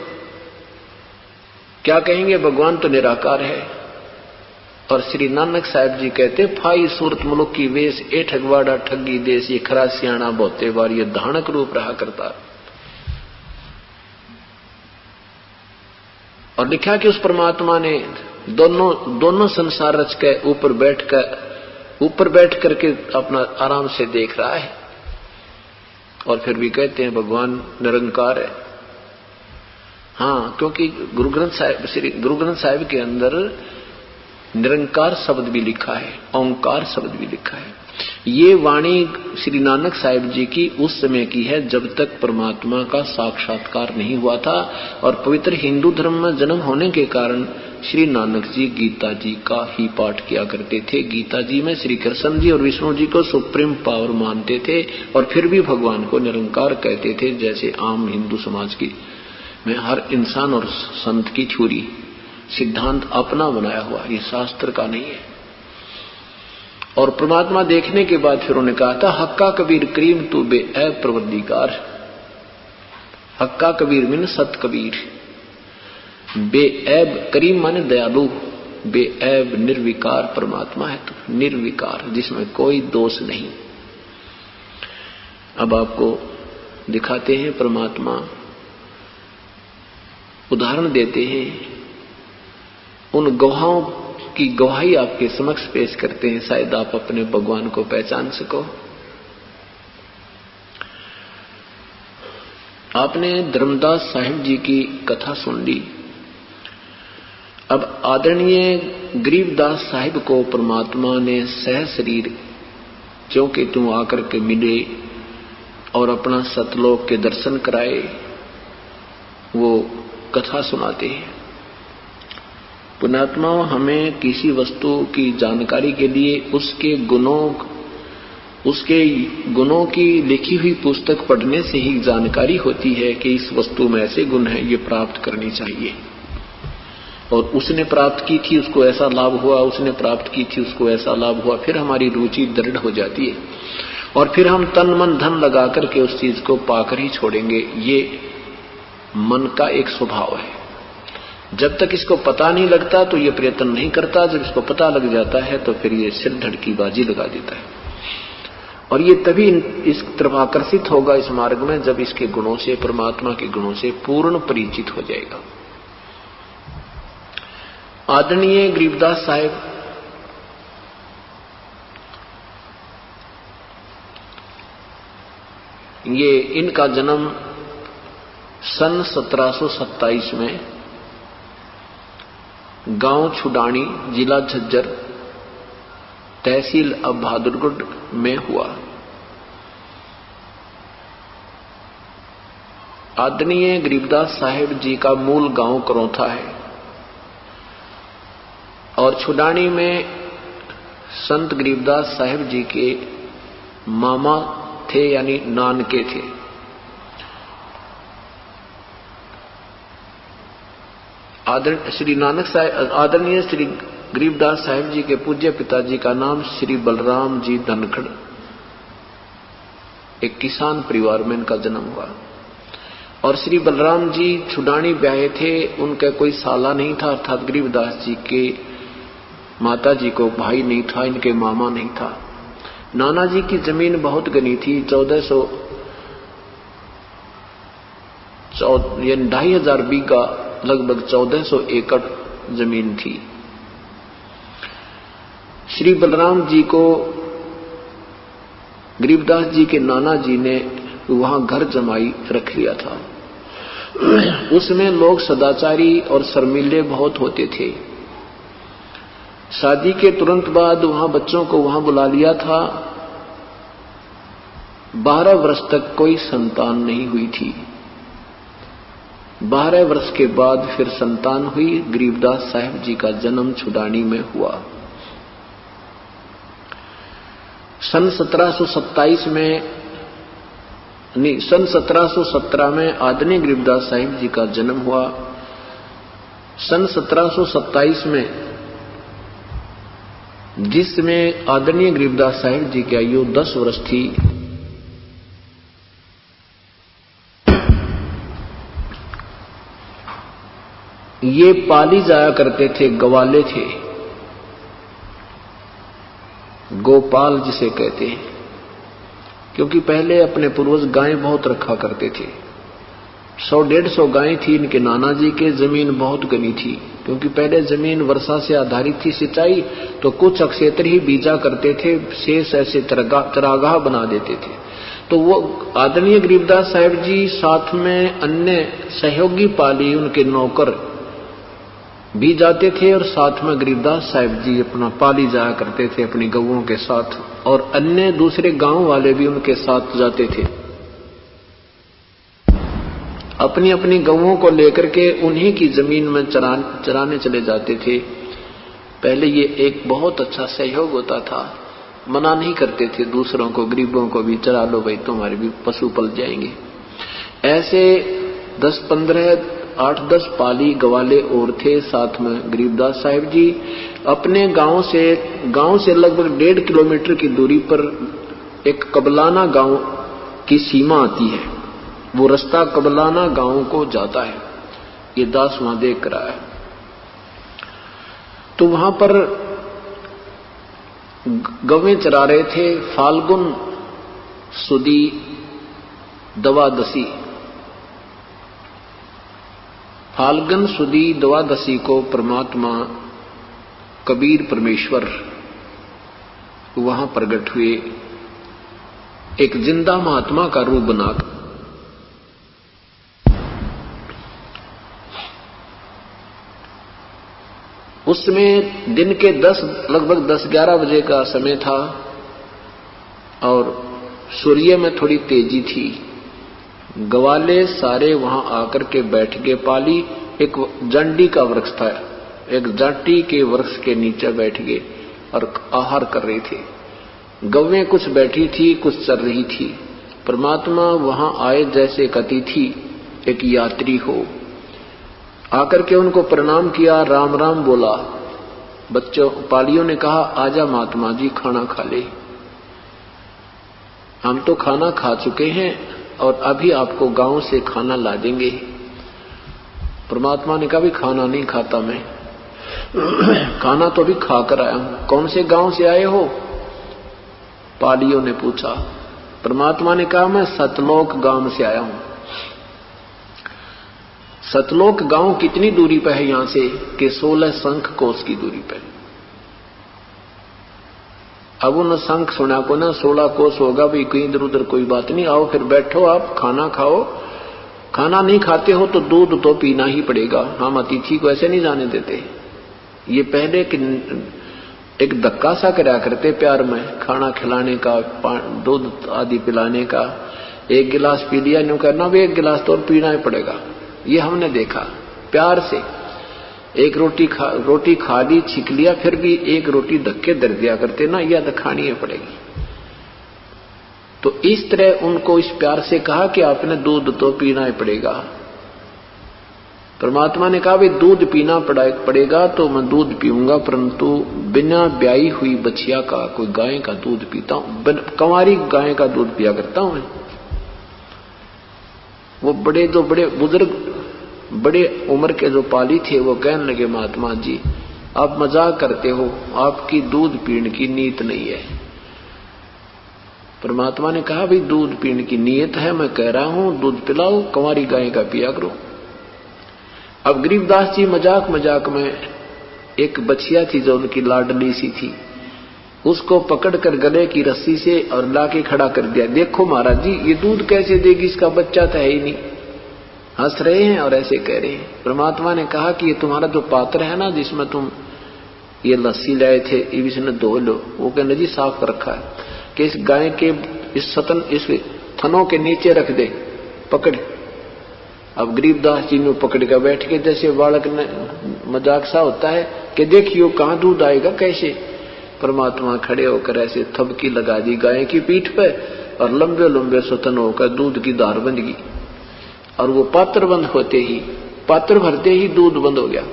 क्या कहेंगे, भगवान तो निराकार है। और श्री नानक साहब जी कहते, फाई सूरत मुलुक की वेश, ए ठगवाड़ा ठगी देश, ये खरा सियाणा बहुते बार, ये धानक रूप रहा करता। और लिखा कि उस परमात्मा ने दोनों संसार रच के ऊपर बैठ करके अपना आराम से देख रहा है। और फिर भी कहते हैं भगवान निरंकार है। हाँ, क्योंकि गुरु ग्रंथ साहिब के अंदर निरंकार शब्द भी लिखा है, ओंकार शब्द भी लिखा है। ये वाणी श्री नानक साहिब जी की उस समय की है जब तक परमात्मा का साक्षात्कार नहीं हुआ था। और पवित्र हिंदू धर्म में जन्म होने के कारण श्री नानक जी गीता जी का ही पाठ किया करते थे। गीता जी में श्री कृष्ण जी और विष्णु जी को सुप्रीम पावर मानते थे, और फिर भी भगवान को निरंकार कहते थे। जैसे आम हिंदू समाज की में हर इंसान और संत की थ्योरी, सिद्धांत अपना बनाया हुआ, ये शास्त्र का नहीं है। और परमात्मा देखने के बाद फिर उन्होंने कहा था, हक्का कबीर करीम तू बेऐब प्रवद्दिगार। हक्का कबीर मीन सत कबीर। बेऐब करीम माने दयालु, बेऐब निर्विकार परमात्मा है तो, निर्विकार जिसमें कोई दोष नहीं। अब आपको दिखाते हैं परमात्मा, उदाहरण देते हैं, उन गवाहों की गवाही आपके समक्ष पेश करते हैं, शायद आप अपने भगवान को पहचान सको। आपने धर्मदास साहिब जी की कथा सुन ली। अब आदरणीय गरीबदास साहिब को परमात्मा ने सह शरीर क्योंकि तुम आकर के मिले और अपना सतलोक के दर्शन कराए, वो कथा सुनाते हैं। पुण्यात्मा, हमें किसी वस्तु की जानकारी के लिए उसके गुणों की लिखी हुई पुस्तक पढ़ने से ही जानकारी होती है कि इस वस्तु में ऐसे गुण हैं, ये प्राप्त करनी चाहिए। और उसने प्राप्त की थी, उसको ऐसा लाभ हुआ, उसने प्राप्त की थी, उसको ऐसा लाभ हुआ, फिर हमारी रुचि दृढ़ हो जाती है और फिर हम तन मन धन लगा करके उस चीज को पाकर ही छोड़ेंगे। ये मन का एक स्वभाव है। जब तक इसको पता नहीं लगता तो ये प्रयत्न नहीं करता, जब इसको पता लग जाता है तो फिर ये सिर धड़ की बाजी लगा देता है। और ये तभी इस तरफ आकर्षित होगा इस मार्ग में जब इसके गुणों से, परमात्मा के गुणों से पूर्ण परिचित हो जाएगा। आदरणीय गरीबदास साहिब ये इनका जन्म सन 1727 में गांव छुडानी, जिला झज्जर, तहसील अब बहादुरगढ़ में हुआ। आदरणीय गरीबदास साहिब जी का मूल गांव करौथा है और छुडानी में संत गरीबदास साहिब जी के मामा थे, यानी नानके थे। आदरणीय श्री गरीबदास साहिब जी के पूज्य पिताजी का नाम श्री बलराम जी धनखड़, एक किसान परिवार में इनका जन्म हुआ। और श्री बलराम जी छुडानी ब्याहे थे, उनका कोई साला नहीं था, अर्थात गरीबदास जी के माता जी को भाई नहीं था, इनके मामा नहीं था। नाना जी की जमीन बहुत घनी थी, 2,500 बीघा, लगभग 1400 एकड़ जमीन थी। श्री बलराम जी को गरीबदास जी के नाना जी ने वहां घर जमाई रख लिया था। उसमें लोग सदाचारी और शर्मीले बहुत होते थे। शादी के तुरंत बाद वहां बच्चों को वहां बुला लिया था। 12 वर्ष तक कोई संतान नहीं हुई थी। 12 वर्ष के बाद फिर संतान हुई। गरीबदास साहिब जी का जन्म छुडानी में हुआ। सन 1717 में आदरणीय गरीबदास साहिब जी का जन्म हुआ। सन 1727 में, जिसमें आदरणीय गरीबदास साहिब जी की आयु 10 वर्ष थी, ये पाली जाया करते थे, गवाले थे, गोपाल जिसे कहते हैं, क्योंकि पहले अपने पूर्वज गायें बहुत रखा करते थे। 100-150 गायें थी इनके नाना जी के। जमीन बहुत घनी थी, क्योंकि पहले जमीन वर्षा से आधारित थी सिंचाई, तो कुछ क्षेत्र ही बीजा करते थे, शेष ऐसे चरागाह बना देते थे। तो वो आदरणीय गरीबदास साहिब जी साथ में अन्य सहयोगी पाली उनके नौकर भी जाते थे, और साथ में गरीबदास साहिब जी अपना पाली जाया करते थे अपनी गऊओं के साथ, और अन्य दूसरे गांव वाले भी उनके साथ जाते थे। अपनी अपनी गऊओं को लेकर के उन्हीं की जमीन में चराने चले जाते थे। पहले ये एक बहुत अच्छा सहयोग होता था, मना नहीं करते थे दूसरों को, गरीबों को भी चरा लो भाई, तुम्हारे भी पशु पल जाएंगे। ऐसे 8-10 पाली गवाले और थे साथ में गरीबदास साहिब जी। अपने गांव से लगभग 1.5 किलोमीटर की दूरी पर एक कबलाना गांव की सीमा आती है। वो रास्ता कबलाना गांव को जाता है, ये दास वहां देख कर आया। तो वहां पर गवें चरा रहे थे। फाल्गुन सुदी द्वादशी, फाल्गुन सुदी द्वादशी को परमात्मा कबीर परमेश्वर वहां प्रकट हुए, एक जिंदा महात्मा का रूप बनाकर। उसमें दिन के लगभग 10-11 बजे का समय था, और सूर्य में थोड़ी तेजी थी। गवाले सारे वहां आकर के बैठ गए। पाली एक जंडी का वृक्ष था, एक जाटी के वृक्ष के नीचे बैठ गए और आहार कर रहे थे। गवें कुछ बैठी थी, कुछ चल रही थी। परमात्मा वहां आए जैसे एक अतिथि, एक यात्री हो। आकर के उनको प्रणाम किया, राम राम बोला। बच्चों पालियों ने कहा, आजा महात्मा जी खाना खा ले। हम तो खाना खा चुके हैं और अभी आपको गांव से खाना ला देंगे। परमात्मा ने कहा, भी खाना नहीं खाता मैं, खाना तो भी खा कर आया हूं। कौन से गांव से आए हो? पालियों ने पूछा। परमात्मा ने कहा, मैं सतलोक गांव से आया हूं। सतलोक गांव कितनी दूरी पर है यहां से? कि 16 शंख कोस की दूरी पर। अब उन शंख सुना को ना 16 कोस होगा भी, कहीं इधर उधर कोई बात नहीं। आओ फिर बैठो, आप खाना खाओ। खाना नहीं खाते हो तो दूध तो पीना ही पड़ेगा, हम अतिथि को ऐसे नहीं जाने देते। ये पहले एक धक्का सा करा करते प्यार में, खाना खिलाने का, दूध आदि पिलाने का। एक गिलास पी लिया, यूं करना भी 1 गिलास तो और पीना ही पड़ेगा। ये हमने देखा प्यार से। एक रोटी खा ली, छिक लिया, फिर भी एक रोटी धक्के दर दिया करते ना, यह तो खानी ही पड़ेगी। तो इस तरह उनको इस प्यार से कहा कि आपने दूध तो पीना ही पड़ेगा। परमात्मा ने कहा, भी दूध पीना पड़ेगा तो मैं दूध पीऊंगा, परंतु बिना ब्याई हुई बछिया का, कोई गाय का दूध पीता हूं, कंवारी गाय का दूध पिया करता हूं मैं। वो बड़े बुजुर्ग, बड़े उम्र के जो पाली थे, वो कहने लगे, महात्मा जी आप मजाक करते हो, आपकी दूध पीने की नीयत नहीं है। परमात्मा ने कहा, भाई दूध पीने की नीयत है, मैं कह रहा हूं दूध पिलाओ, कंवारी गाय का पिया करो। अब गरीबदास जी मजाक में, एक बछिया थी जो उनकी लाडली सी थी, उसको पकड़कर गले की रस्सी से और लाके खड़ा कर दिया। देखो महाराज जी, ये दूध कैसे देगी, इसका बच्चा तो है ही नहीं। हंस रहे हैं और ऐसे कह रहे हैं। परमात्मा ने कहा कि ये तुम्हारा जो पात्र है ना, जिसमें तुम ये लस्सी लाए थे, ये इसने धो लो। वो कहने जी साफ रखा है, कि इस गाय के इस थनों के नीचे रख दे, पकड़। अब गरीबदास जी ने पकड़ कर बैठ के, जैसे बालक ने मजाक सा होता है कि देखियो कहां दूध आएगा कैसे। परमात्मा खड़े होकर ऐसे थपकी लगा दी गाय की पीठ पे और लंबे लंबे स्वतन होकर दूध की धार बंध गई। और वो पात्र बंद होते ही, पात्र भरते ही दूध बंद हो गया।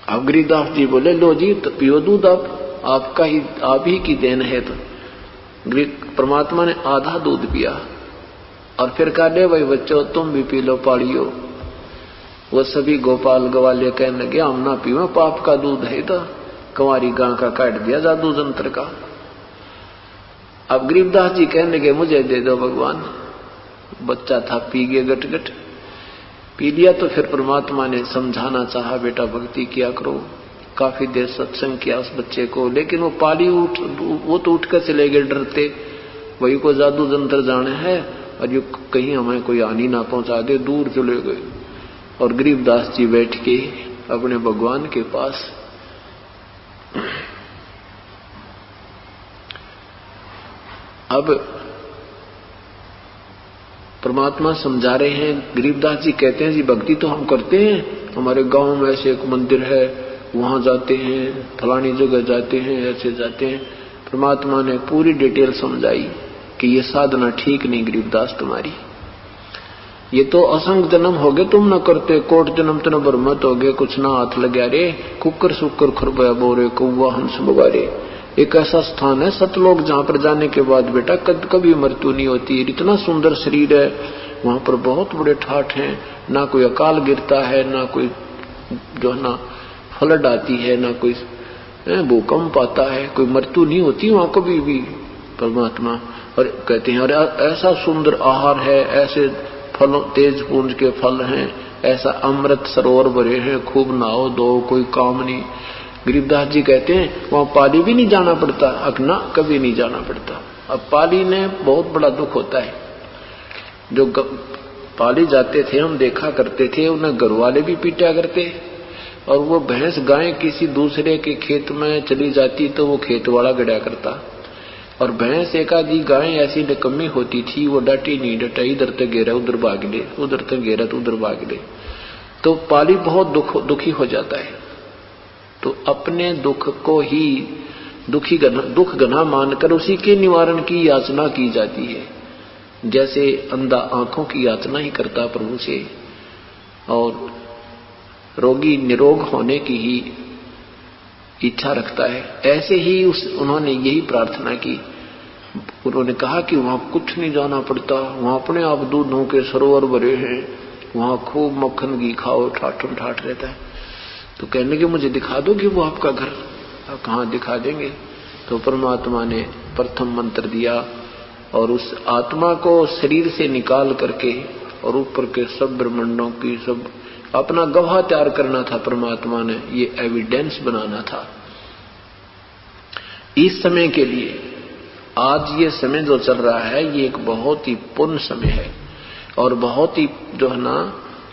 अब गिरिदास जी बोले, लो जी तो पियो दूध, आपका ही, आप ही की देन है। तो परमात्मा ने आधा दूध पिया और फिर कहा, ले भाई बच्चों तुम भी पी लो, पालियो। वो सभी गोपाल गवाले कहने लगे, हम ना पीवे, पाप का दूध है। तो कंवारी गां का काट दिया जादू जंत्र का। अब गरीबदास जी कहने लगे, मुझे दे दो भगवान। बच्चा था, पी गए गट-गट, पी लिया। तो फिर परमात्मा ने समझाना चाहा, बेटा भक्ति किया करो। काफी देर सत्संग किया उस बच्चे को, लेकिन वो पाली वो तो उठ कर चले गए डरते, वही को जादू जंत्र जाने है और ये कहीं हमें कोई हानि ना पहुंचा दे, दूर चले गए। और गरीबदास जी बैठ के अपने भगवान के पास अब परमात्मा समझा रहे हैं। गरीबदास जी कहते हैं, जी भक्ति तो हम करते हैं, हमारे गांव में ऐसे एक मंदिर है, वहां जाते हैं, फलानी जगह जाते हैं, ऐसे जाते हैं। परमात्मा ने पूरी डिटेल समझाई कि ये साधना ठीक नहीं गरीबदास तुम्हारी, ये तो असंग जन्म हो गए तुम न करते, कोट जन्म तन बरमत हो गए, कुछ ना हाथ लगा रे, कुकर सुकर खुरबया बोरे, कौवा हंस बगारे। एक ऐसा स्थान है सतलोक, जहां पर जाने के बाद बेटा कभी मृत्यु नहीं होती। इतना सुंदर शरीर है, वहां पर बहुत बड़े ठाठ हैं, ना कोई अकाल गिरता है, ना कोई जो है ना फ्लड आती है, ना कोई भूकंप आता है, कोई मृत्यु नहीं होती वहां कभी भी। परमात्मा और कहते हैं, और ऐसा सुंदर आहार है, ऐसे फलों तेज पुंज के फल हैं, ऐसा अमृत सरोवर भरे हैं, खूब नहाओ दो, कोई काम नहीं। गरीबदास जी कहते हैं वहां पाली भी नहीं जाना पड़ता, अकना कभी नहीं जाना पड़ता। अब पाली ने बहुत बड़ा दुख होता है, जो पाली जाते थे हम देखा करते थे, उन्हें घर वाले भी पीटा करते, और वो भैंस गाय किसी दूसरे के खेत में चली जाती तो वो खेत वाला गड़ा करता, और भैंस एक आधी गाय ऐसी निकम्मी होती थी, वो डटी नहीं डटा, इधर तक घेरा उधर भाग ले, उधर तक घेरा तो उधर भाग ले। तो पाली बहुत दुखी हो जाता है। तो अपने दुख को ही दुख घना मानकर उसी के निवारण की याचना की जाती है। जैसे अंधा आंखों की याचना ही करता प्रभु से, और रोगी निरोग होने की ही इच्छा रखता है, ऐसे ही उन्होंने यही प्रार्थना की। उन्होंने कहा कि वहां कुछ नहीं जाना पड़ता, वहां अपने आप दूधों के सरोवर भरे हैं, वहां खूब मक्खन घी खाओ, ठाठम ठाठ रहता है। तो कहने के मुझे दिखा दो कि वो आपका घर। कहाँ दिखा देंगे। तो परमात्मा ने प्रथम मंत्र दिया और उस आत्मा को शरीर से निकाल करके और ऊपर के सब ब्रह्मांडों की सब अपना गवाह तैयार करना था। परमात्मा ने ये एविडेंस बनाना था इस समय के लिए। आज ये समय जो चल रहा है ये एक बहुत ही पुण्य समय है और बहुत ही जो है ना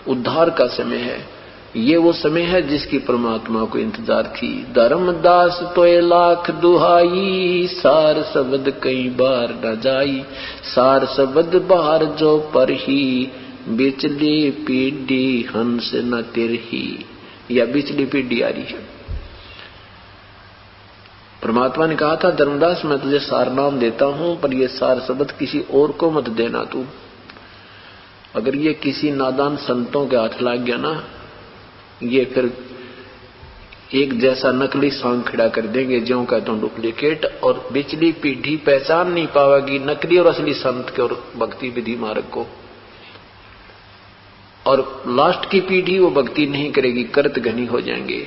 उद्धार का समय है। ये वो समय है जिसकी परमात्मा को इंतजार थी। धर्मदास तोय लाख दुहाई, सार शब्द कई बार न जाई, सार शब्द बाहर जो पर ही, बिचली पीढ़ी हंस न तिरही। या बिचली पीढ़ी आ रही है। परमात्मा ने कहा था धर्मदास मैं तुझे सार नाम देता हूं, पर ये सार शब्द किसी और को मत देना तू। अगर ये किसी नादान संतों के हाथ लग गया ना, ये फिर एक जैसा नकली सांग खड़ा कर देंगे, ज्यों का तो डुप्लीकेट, और बिचली पीढ़ी पहचान नहीं पाएगी नकली और असली संत के और भक्ति विधि मार्ग को। और लास्ट की पीढ़ी वो भक्ति नहीं करेगी, करत घनी हो जाएंगे।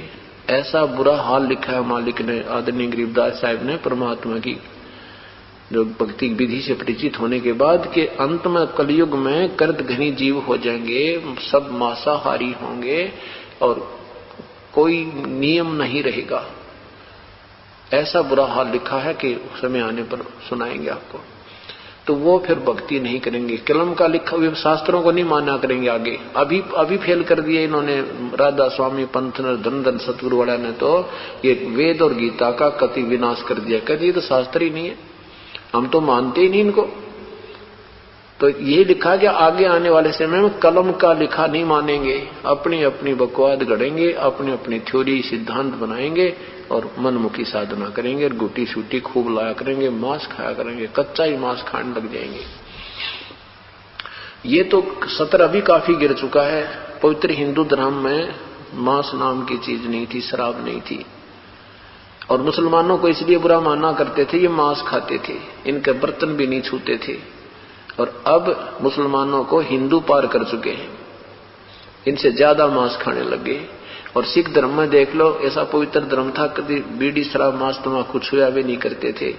ऐसा बुरा हाल लिखा है मालिक ने, आदरणीय गरीबदास साहब ने, परमात्मा की जो भक्ति विधि से परिचित होने के बाद के अंत में कलयुग में करत घनी जीव हो जाएंगे, सब मांसाहारी होंगे और कोई नियम नहीं रहेगा। ऐसा बुरा हाल लिखा है कि समय आने पर सुनाएंगे आपको। तो वो फिर भक्ति नहीं करेंगे, कलम का लिखा हुए शास्त्रों को नहीं माना करेंगे आगे। अभी फेल कर दिए इन्होंने, राधा स्वामी पंथ धन सतगुरु वाला ने तो ये वेद और गीता का कति विनाश कर दिया। कहते ये तो शास्त्र ही नहीं है, हम तो मानते ही नहीं इनको। तो ये लिखा कि आगे आने वाले समय में कलम का लिखा नहीं मानेंगे, अपनी अपनी बकवाद गढ़ेंगे, अपनी अपनी थ्योरी सिद्धांत बनाएंगे और मनमुखी साधना करेंगे और गुटी शूटी खूब लाया करेंगे, मांस खाया करेंगे, कच्चा ही मांस खाने लग जाएंगे। ये तो सतर अभी काफी गिर चुका है। पवित्र हिंदू धर्म में मांस नाम की चीज नहीं थी, शराब नहीं थी, और मुसलमानों को इसलिए बुरा माना करते थे, ये मांस खाते थे, इनके बर्तन भी नहीं छूते थे। और अब मुसलमानों को हिंदू पार कर चुके हैं, इनसे ज्यादा मांस खाने लगे। और सिख धर्म में देख लो, ऐसा पवित्र धर्म था, कभी बीड़ी शराब मांस तम्बाकू छुआ भी नहीं करते थे,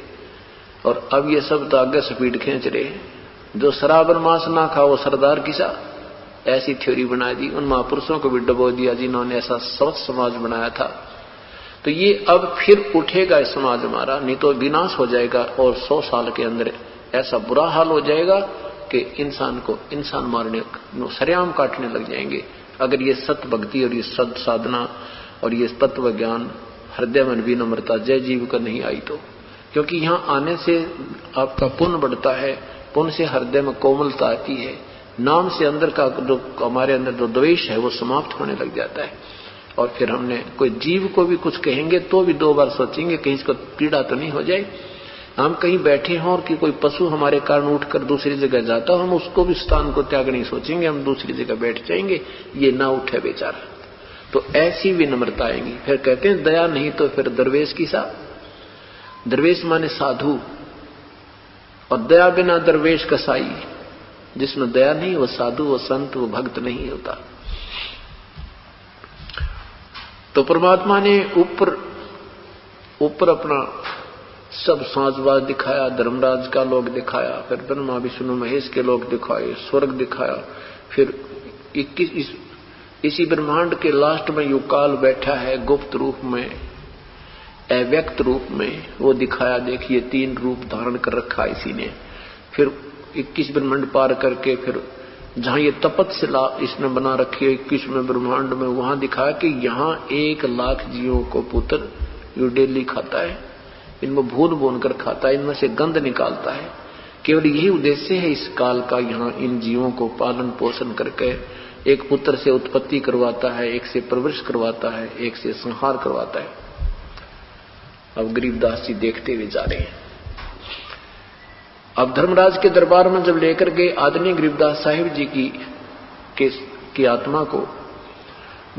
और अब ये सब तो आगे स्पीड खींच रहे। जो शराब और मांस ना खाओ वो सरदार किसा, ऐसी थ्योरी बना दी। उन महापुरुषों को भी डुबो दिया जिन्होंने ऐसा स्वच्छ समाज बनाया था। तो ये अब फिर उठेगा समाज हमारा, नहीं तो विनाश हो जाएगा। और 100 साल के अंदर ऐसा बुरा हाल हो जाएगा कि इंसान को इंसान मारने, सरेआम काटने लग जाएंगे, अगर ये सत्य भक्ति और ये सद साधना और ये तत्व ज्ञान, हृदय में विनम्रता, जय जीव का नहीं आई तो। क्योंकि यहाँ आने से आपका पुण्य बढ़ता है, पुण्य से हृदय में कोमलता आती है, नाम से अंदर का जो हमारे अंदर जो द्वेष है वो समाप्त होने लग जाता है। और फिर हमने कोई जीव को भी कुछ कहेंगे तो भी 2 बार सोचेंगे कहीं इसको पीड़ा तो नहीं हो जाए। हम कहीं बैठे हों और कि कोई पशु हमारे कारण उठकर दूसरी जगह जाता हो, हम उसको भी स्थान को त्याग नहीं सोचेंगे, हम दूसरी जगह बैठ जाएंगे, ये ना उठे बेचारा। तो ऐसी विनम्रता आएगी। फिर कहते हैं दया नहीं तो फिर दरवेश की सा। दरवेश माने साधु, और दया बिना दरवेश कसाई। जिसमें दया नहीं वो साधु, वो संत, वो भक्त नहीं होता। तो परमात्मा ने ऊपर अपना सब साँझबाज दिखाया, धर्मराज का लोग दिखाया, फिर ब्रह्मा विष्णु महेश के लोग दिखाए, स्वर्ग दिखाया, फिर 21 इसी ब्रह्मांड के लास्ट में युगकाल बैठा है गुप्त रूप में, अव्यक्त रूप में, वो दिखाया। देखिए 3 रूप धारण कर रखा इसी ने। फिर 21 ब्रह्मांड पार करके फिर जहां ये तपस्या इसने बना रखी है 21वें ब्रह्मांड में, वहां दिखाया कि यहाँ 1 लाख जीवों को पुत्र ये डेली खाता है, इनमें भून भून कर खाता है, इनमें से गंध निकालता है। केवल यही उद्देश्य है इस काल का, यहाँ इन जीवों को पालन पोषण करके एक पुत्र से उत्पत्ति करवाता है, एक से प्रवेश करवाता है, एक से संहार करवाता है। अब गरीबदास जी देखते हुए जा रहे हैं। अब धर्मराज के दरबार में जब लेकर गए आदरणीय गरीबदास साहिब जी की आत्मा को,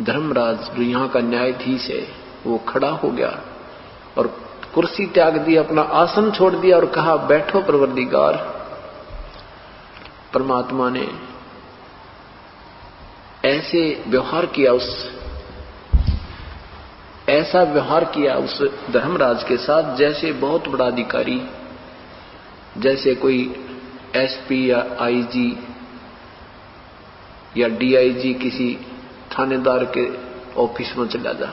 धर्मराज जो यहाँ का न्यायाधीश है वो खड़ा हो गया और कुर्सी त्याग दी, अपना आसन छोड़ दिया और कहा बैठो परवरदिगार। परमात्मा ने ऐसे व्यवहार किया, ऐसा व्यवहार किया उस धर्मराज के साथ जैसे बहुत बड़ा अधिकारी, जैसे कोई एसपी या आईजी या डीआईजी किसी थानेदार के ऑफिस में चला जा,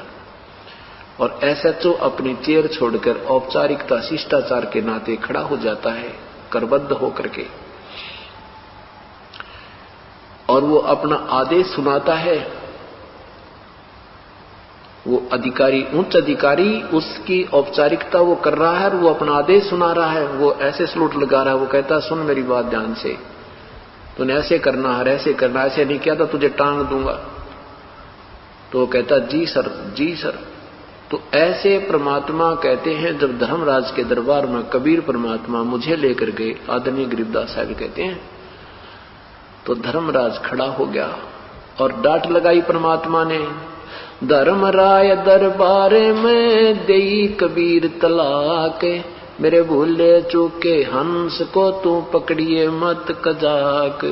और एसएचओ अपनी चेयर छोड़कर औपचारिकता शिष्टाचार के नाते खड़ा हो जाता है करबद्ध होकर के, और वो अपना आदेश सुनाता है। वो अधिकारी, उच्च अधिकारी, उसकी औपचारिकता वो कर रहा है और वो अपना आदेश सुना रहा है। वो ऐसे सलूट लगा रहा है, वो कहता है सुन मेरी बात ध्यान से, तूने ऐसे करना है, ऐसे करना, ऐसे नहीं किया तो तुझे टांग दूंगा। तो वो कहता जी सर, जी सर। तो ऐसे परमात्मा कहते हैं जब धर्मराज के दरबार में कबीर परमात्मा मुझे लेकर गए, आदरणीय गरीबदास साहब कहते हैं, तो धर्मराज खड़ा हो गया और डांट लगाई परमात्मा ने, धर्मराय दरबार में देई कबीर तलाक, मेरे भूले चूके हंस को तू पकड़िए मत कजाक,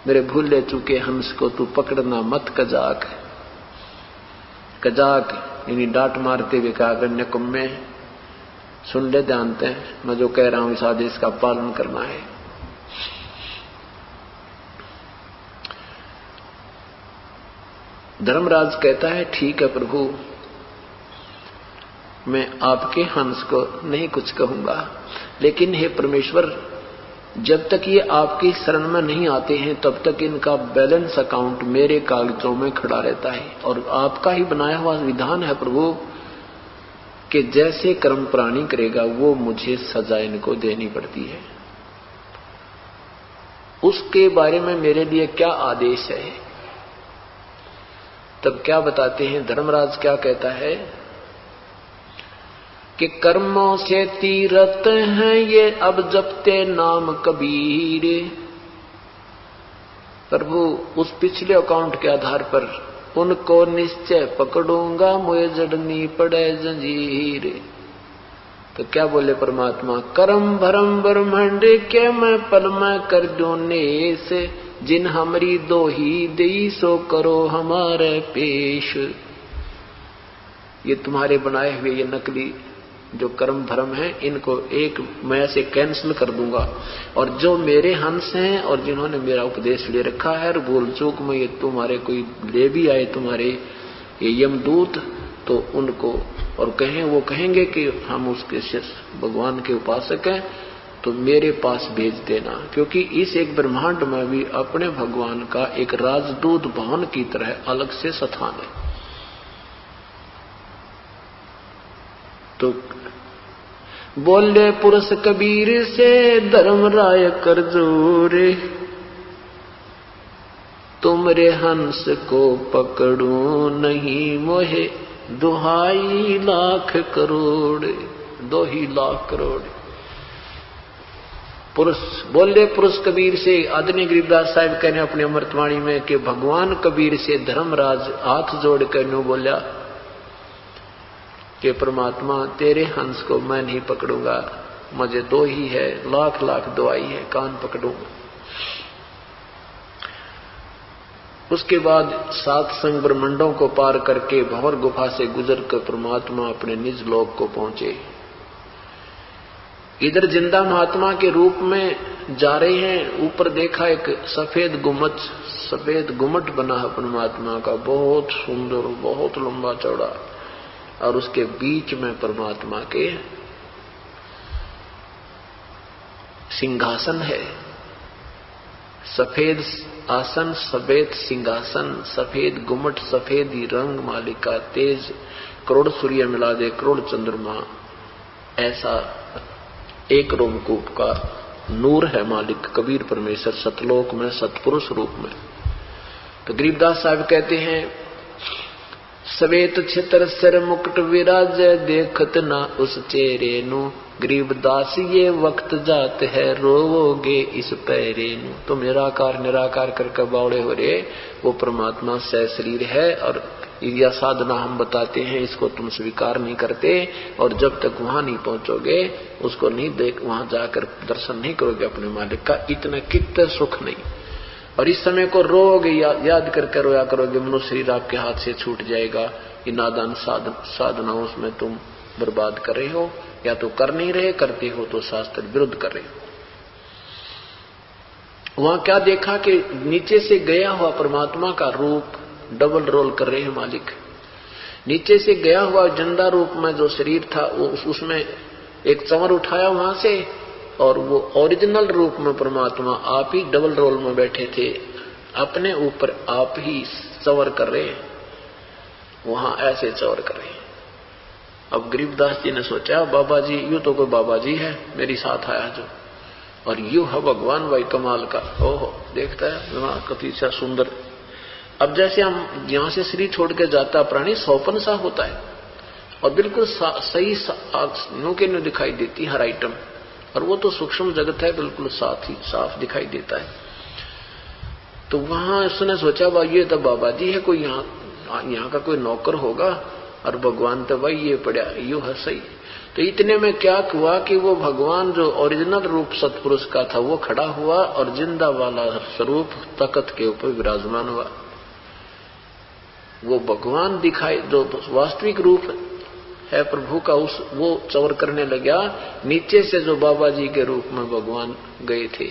मेरे भूले चूके हंस को तू पकड़ना मत कजाक। कजाक यानी डांट मारते हुए कहा, कन्याकुम्मे सुन ले जानते हैं, मैं जो कह रहा हूं इस आदेश का पालन करना है। धर्मराज कहता है ठीक है प्रभु, मैं आपके हंस को नहीं कुछ कहूंगा, लेकिन हे परमेश्वर जब तक ये आपकी शरण में नहीं आते हैं तब तक इनका बैलेंस अकाउंट मेरे कागजों में खड़ा रहता है, और आपका ही बनाया हुआ विधान है प्रभु कि जैसे कर्म प्राणी करेगा वो मुझे सजा इनको देनी पड़ती है। उसके बारे में मेरे लिए क्या आदेश है? तब क्या बताते हैं धर्मराज, क्या कहता है, कि कर्मों से तीरथ हैं ये अब जपते नाम कबीर। प्रभु उस पिछले अकाउंट के आधार पर उनको निश्चय पकड़ूंगा, मुझे जड़नी पड़े जंजीर। तो क्या बोले परमात्मा, करम भरम ब्रह्मांड के मैं पल में कर दूं नेस, जिन हमरी दो ही दई सो करो हमारे पेश। ये तुम्हारे बनाए हुए ये नकली जो कर्म भरम है, इनको एक मैं से कैंसिल कर दूंगा, और जो मेरे हंस हैं और जिन्होंने मेरा उपदेश ले रखा है और भूल चूक में ये तुम्हारे कोई ले भी आए तुम्हारे ये यमदूत, तो उनको और कहें, वो कहेंगे कि हम उसके भगवान के उपासक हैं, तो मेरे पास भेज देना, क्योंकि इस एक ब्रह्मांड में भी अपने भगवान का एक राजदूत भवन की तरह अलग से स्थान है। तो बोले पुरुष कबीर से धर्मराय कर जोरे, तुमरे हंस को पकड़ू नहीं मोहे दुहाई लाख करोड़। 2 ही लाख करोड़। पुरुष बोले पुरुष कबीर से, आदरणीय गरीबदास साहिब कहने अपने अमृतवाणी में कि भगवान कबीर से धर्मराज हाथ जोड़ कर नो बोला कि परमात्मा तेरे हंस को मैं नहीं पकड़ूंगा, मुझे 2 ही है, लाख लाख दुआई है, कान पकड़ूंगा। उसके बाद 7 संग ब्रह्मंडों को पार करके भंवर गुफा से गुजर कर परमात्मा अपने निज लोक को पहुंचे। इधर जिंदा महात्मा के रूप में जा रहे हैं, ऊपर देखा एक सफेद गुम्मट बना है परमात्मा का, बहुत सुंदर, बहुत लंबा चौड़ा, और उसके बीच में परमात्मा के सिंहासन है। सफेद आसन, सफेद सिंहासन, सफेद गुम्मट, सफेद ही रंग, मालिका तेज, करोड़ सूर्य मिला दे करोड़ चंद्रमा, ऐसा एक रोमकूप का नूर है मालिक कबीर परमेश्वर सतलोक में सतपुरुष रूप में। तो गरीबदास साहब कहते हैं, श्वेत छितर सिर मुकुट विराज, देखत ना उस चेहरे नु, गरीबदास ये वक्त जात है रोवोगे इस पैरे नु। तो निराकार निराकार करके बावड़े हो रहे, वो परमात्मा सह शरीर है, और यह साधना हम बताते हैं, इसको तुम स्वीकार नहीं करते, और जब तक वहां नहीं पहुंचोगे, उसको नहीं देख, वहां जाकर दर्शन नहीं करोगे अपने मालिक का, इतना कितना सुख नहीं। और इस समय को रोओगे, याद करके रोया करोगे, मनुष्य शरीर आपके हाथ से छूट जाएगा। ये नादान साधनाओं में तुम बर्बाद कर रहे हो, या तो कर नहीं रहे, करते हो तो शास्त्र विरुद्ध कर रहे हो। वहां क्या देखा कि नीचे से गया हुआ परमात्मा का रूप डबल रोल कर रहे हैं मालिक। नीचे से गया हुआ जिंदा रूप में जो शरीर था, उसमें एक चंवर उठाया वहां से, और वो ओरिजिनल रूप में परमात्मा आप ही डबल रोल में बैठे थे, अपने ऊपर आप ही चंवर कर रहे हैं, वहां ऐसे चंवर कर रहे हैं। अब गरीबदास जी ने सोचा, बाबा जी यूं तो कोई बाबा जी है मेरी साथ आया जो, और यूं है भगवान भाई कमाल का। ओहो, देखता है कति सा सुंदर। अब जैसे हम यहां से शरीर छोड़ के जाता प्राणी सौपन सा होता है, और बिल्कुल सही न्यू के न्यू दिखाई देती हर आइटम, और वो तो सूक्ष्म जगत है, बिल्कुल साफ दिखाई देता है। तो वहां उसने सोचा, भाई ये तो बाबा जी है, कोई यहाँ का कोई नौकर होगा, और भगवान तो भाई ये पड़ा यू है सही। तो इतने में क्या हुआ कि वो भगवान जो ओरिजिनल रूप सतपुरुष का था वो खड़ा हुआ, और जिंदा वाला स्वरूप तख्त के ऊपर विराजमान हुआ। वो भगवान दिखाई, जो वास्तविक रूप है प्रभु का, वो चवर करने लगा। नीचे से जो बाबा जी के रूप में भगवान गए थे,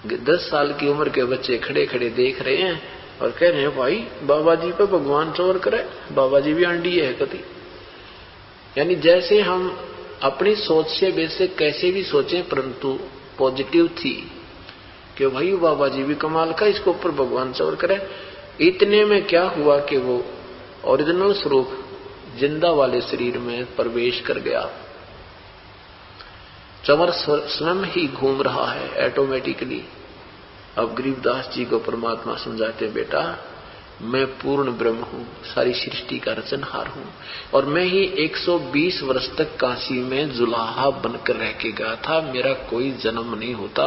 10 साल की उम्र के बच्चे खड़े खड़े देख रहे हैं और कह रहे हैं, भाई बाबा जी पे भगवान चवर करे, बाबा जी भी आंडी है कति। यानी जैसे हम अपनी सोच से बेशक कैसे भी सोचें, परंतु पॉजिटिव थी कि भाई बाबा जी भी कमाल का, इसके ऊपर भगवान चवर करे। इतने में क्या हुआ कि वो ओरिजिनल स्वरूप जिंदा वाले शरीर में प्रवेश कर गया। चंवर स्वयं ही घूम रहा है ऑटोमेटिकली। अब गरीबदास जी को परमात्मा समझाते, बेटा मैं पूर्ण ब्रह्म हूँ, सारी सृष्टि का रचनहार हूँ। और मैं ही 120 वर्ष तक काशी में जुलाहा बनकर रह के गया था। मेरा कोई जन्म नहीं होता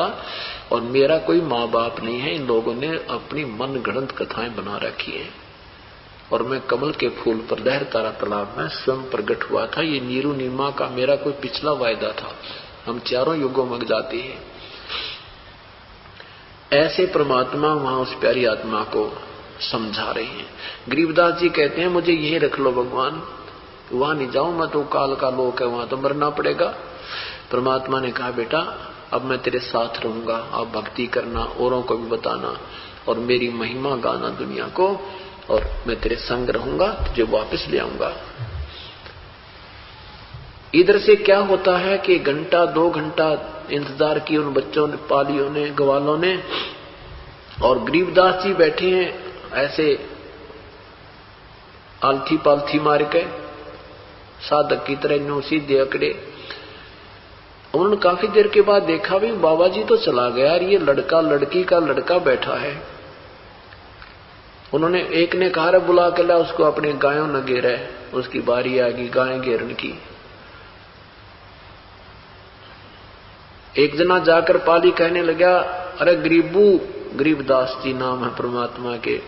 और मेरा कोई माँ बाप नहीं है। इन लोगों ने अपनी मन गढ़ंत कथाएं बना रखी है। और मैं कमल के फूल पर लहर तारा तालाब में स्वयं प्रकट हुआ था। ये नीरू नीमा का मेरा कोई पिछला वायदा था। हम चारों युगों में जाते हैं। ऐसे परमात्मा वहां उस प्यारी आत्मा को समझा रहे हैं। गरीबदास जी कहते हैं मुझे यही रख लो भगवान, वहां नहीं जाऊं मैं, तो काल का लोक है, वहां तो मरना पड़ेगा। परमात्मा ने कहा बेटा अब मैं तेरे साथ रहूंगा, आप भक्ति करना, औरों को भी बताना और मेरी महिमा गाना दुनिया को, और मैं तेरे संग रहूंगा, तुझे वापस ले आऊंगा। इधर से क्या होता है कि घंटा 2 घंटा इंतजार की उन बच्चों ने, पालियों ने, ग्वालों ने, और गरीबदास जी बैठे हैं ऐसे आलथी पालथी मार के साधक की तरह न्यू सीधे अकड़े। उन्होंने काफी देर के बाद देखा भी बाबा जी तो चला गया और ये लड़का, लड़की का लड़का बैठा है। उन्होंने एक ने कहा बुला के ला उसको, अपने गायों न घेरे। उसकी बारी आ गई गायें घेरन की। एक जना जाकर पाली कहने लगा अरे गरीबू, गरीबदास जी नाम है परमात्मा के,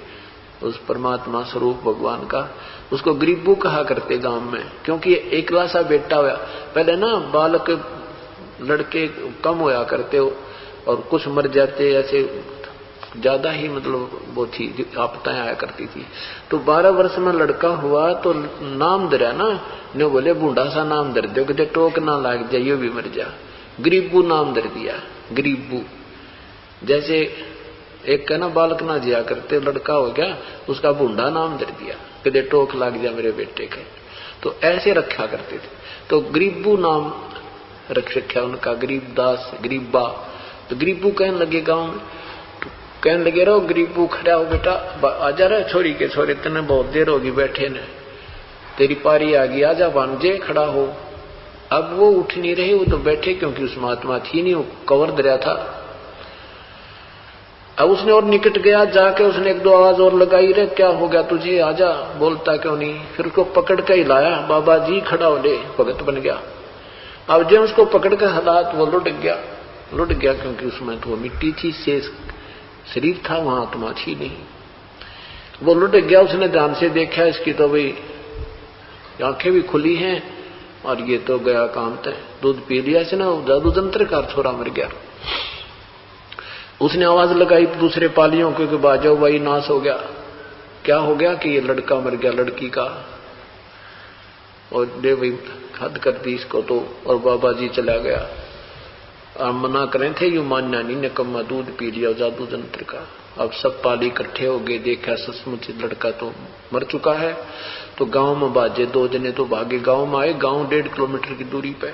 उस परमात्मा स्वरूप भगवान का, उसको गरीबू कहा करते गांव में, क्योंकि एकला सा बेटा हुआ। पहले ना बालक लड़के कम होया करते हो और कुछ मर जाते, ऐसे ज्यादा ही मतलब वो थी आपदाएं आया करती थी। तो 12 वर्ष में लड़का हुआ तो नाम धरा ना, ने बोले बूढ़ा सा नाम धर दो कि टोक ना लाग जाए, ये भी मर जा। गरीबू नाम धर दिया, गरीबू। जैसे एक का ना बालक ना जिया करते, लड़का हो गया उसका बूढ़ा नाम धर दिया कि टोक लाग जा मेरे बेटे के। तो ऐसे रखा करते थे। तो गरीबू नाम रख रखा उनका, गरीबदास, गरीबा। तो गरीबू कहने लगे गांव में, तो कहने लगे रहो गरीबू खड़ा हो बेटा, आजा रहा छोरी के छोरे, तेने बहुत देर होगी बैठे ने, तेरी पारी आ गई, आजा भांजे खड़ा हो। अब वो उठ नहीं रहे, वो तो बैठे, क्योंकि उस महात्मा थी नहीं, वो कवर दरिया था। अब उसने और निकट गया, जाके उसने 1-2 आवाज और लगाई, रे क्या हो गया तुझे, आजा, बोलता क्यों नहीं। फिर उसको पकड़ के हिलाया, बाबा जी खड़ा हो ले, भगत बन गया। अब जब उसको पकड़ कर हालात वो लुट गया, क्योंकि उसमें तो वो मिट्टी थी, शेष शरीर था, वहां आत्मा थी नहीं। वो लुट गया। उसने ध्यान से देखा, इसकी तो भाई आंखें भी खुली हैं और ये तो गया काम तय, दूध पी लिया इसने, जादू जंत्र का छोरा मर गया। उसने आवाज लगाई दूसरे पालियों को कि बाजो भाई नाश हो गया। क्या हो गया कि ये लड़का मर गया, लड़की का, और दे भाई हद कर दी इसको तो। और बाबा जी चला गया। आप मना करें थे, यू मानना नहीं, निकम्मा दूध पी लिया जादू जंत्र का। अब सब पाली इकट्ठे हो गए, देखा सचमुच लड़का तो मर चुका है। तो गांव में बाजे, 2 जने तो भागे गांव में आए। गांव 1.5 किलोमीटर की दूरी पे।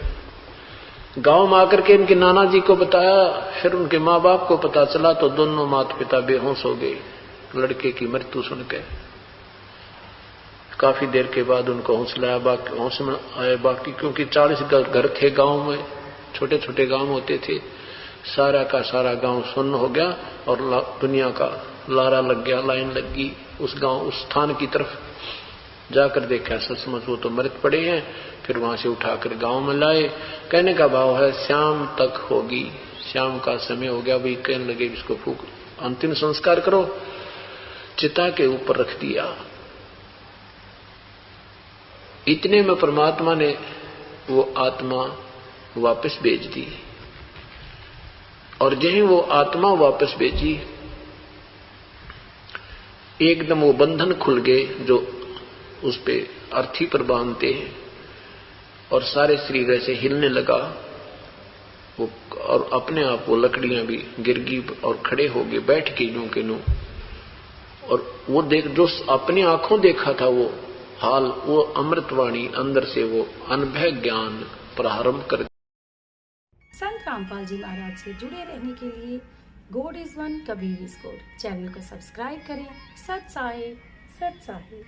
गांव में आकर के इनके नाना जी को बताया, फिर उनके माँ बाप को पता चला, तो दोनों माता पिता बेहोश हो गए लड़के की मृत्यु सुन के। काफी देर के बाद उनको होश में आया बाकी, क्योंकि 40 घर थे गांव में, छोटे छोटे गांव होते थे। सारा का सारा गांव सुन्न हो गया और दुनिया का लारा लग गया, लाइन लग गई उस गांव, उस स्थान की तरफ। जाकर देखा सचमुच वो तो मृत पड़े हैं। फिर वहां से उठाकर गांव में लाए। कहने का भाव है शाम तक होगी, शाम का समय हो गया भाई। कहने लगे इसको फूक, अंतिम संस्कार करो। चिता के ऊपर रख दिया। इतने में परमात्मा ने वो आत्मा वापस भेज दी। और जहीं वो आत्मा वापस भेजी, एकदम वो बंधन खुल गए जो उस पे अर्थी पर बांधते हैं, और सारे शरीर ऐसे हिलने लगा वो। और अपने आप वो लकड़ियां भी गिर गई और खड़े हो गए, बैठ के यूं के यूं। और वो देख, जो अपनी आंखों देखा था वो हाल, वो अमृतवाणी अंदर से वो अनुभव ज्ञान प्रारंभ कर। संत रामपाल जी महाराज से जुड़े रहने के लिए God is one Kabir is God channel को सब्सक्राइब करें। सत साहिब, सत साहिब।